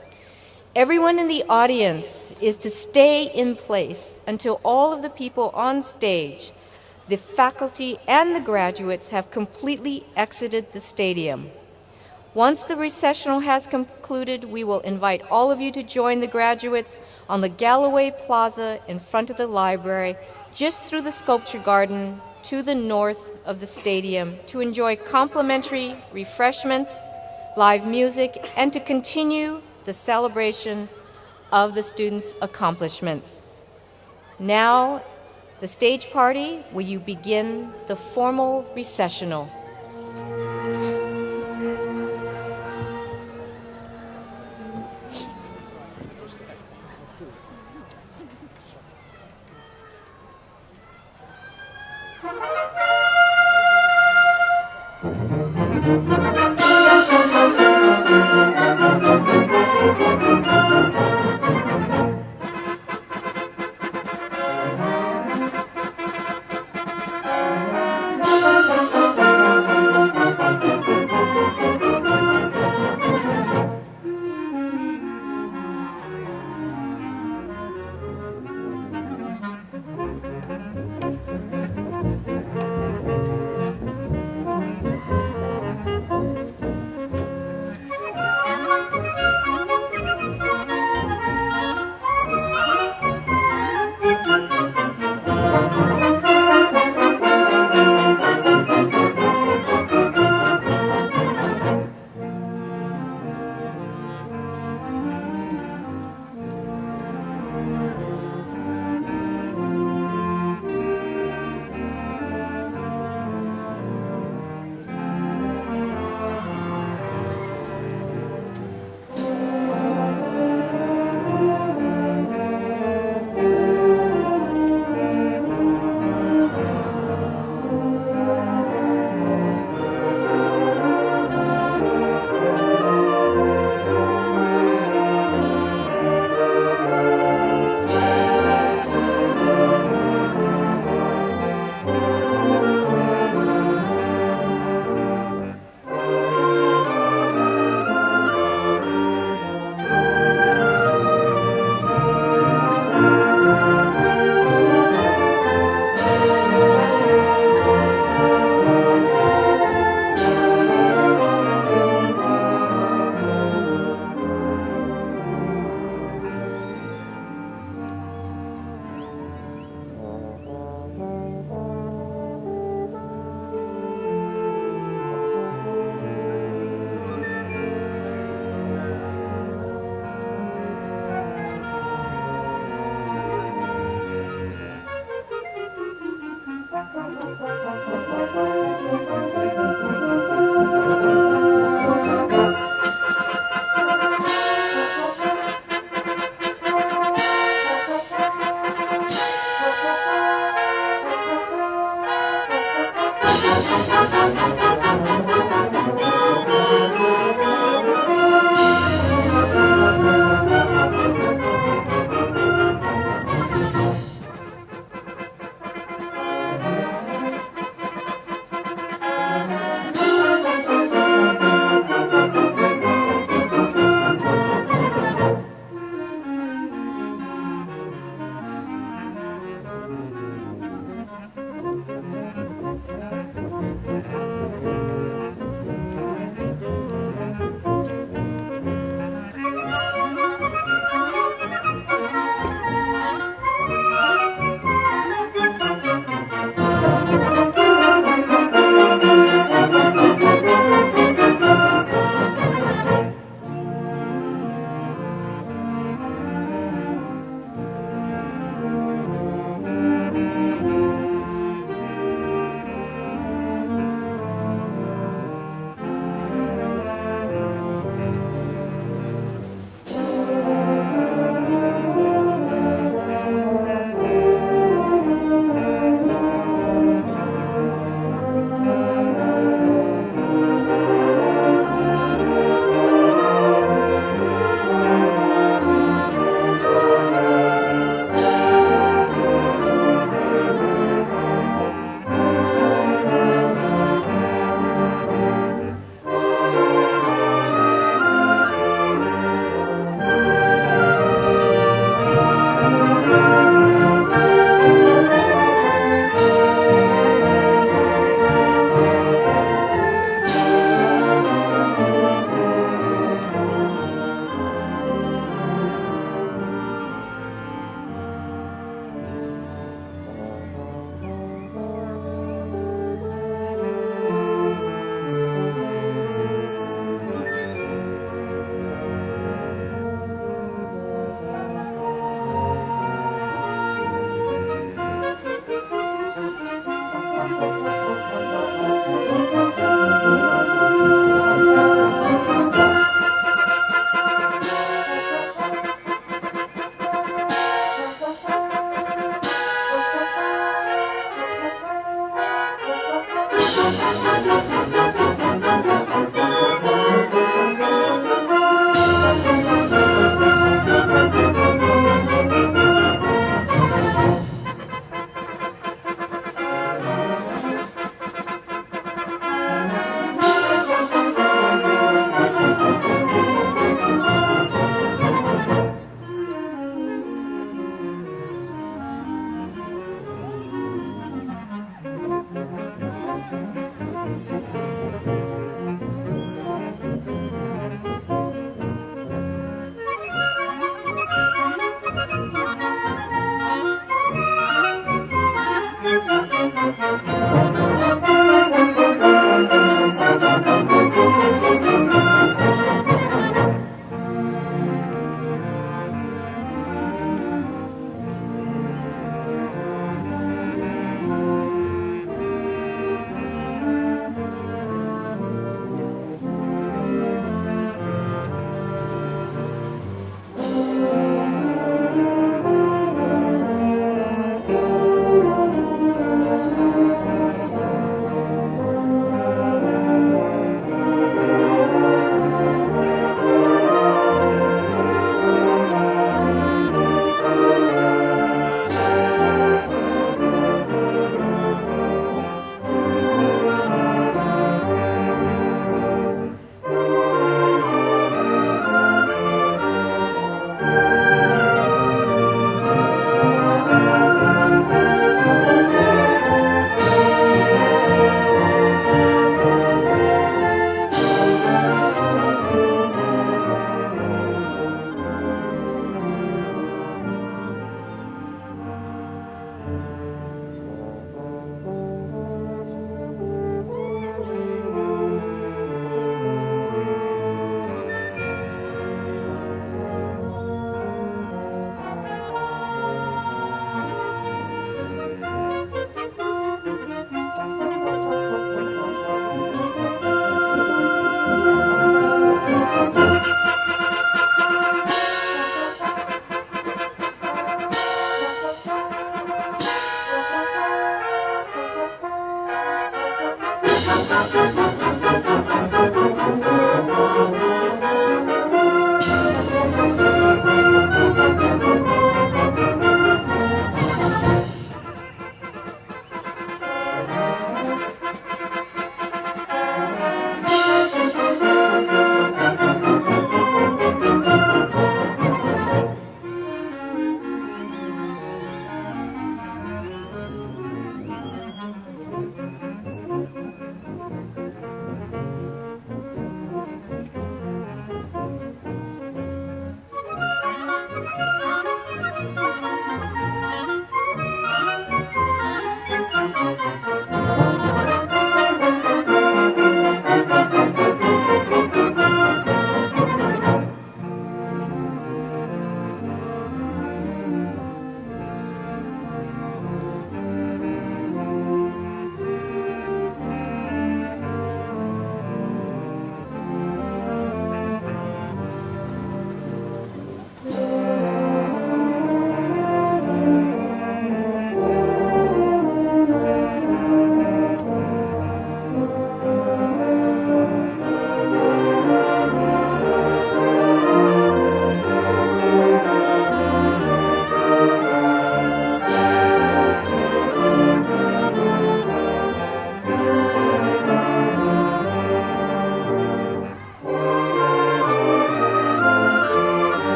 Everyone in the audience is to stay in place until all of the people on stage, the faculty and the graduates, have completely exited the stadium. Once the recessional has concluded, we will invite all of you to join the graduates on the Galloway Plaza in front of the library, just through the sculpture garden to the north of the stadium, to enjoy complimentary refreshments, live music, and to continue the celebration of the students' accomplishments. Now, the stage party, will you begin the formal recessional?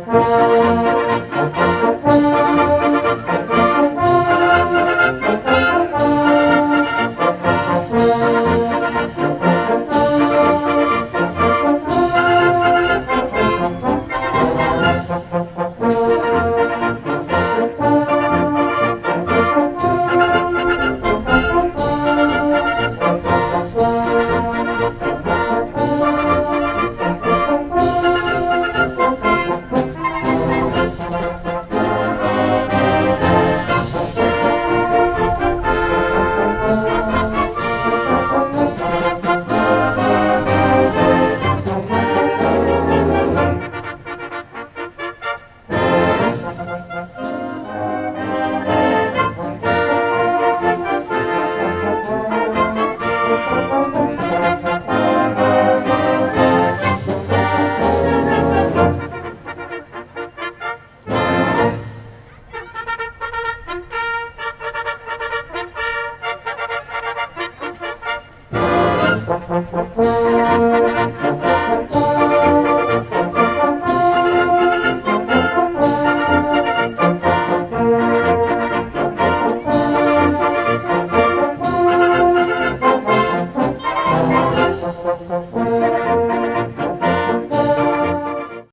Thank you.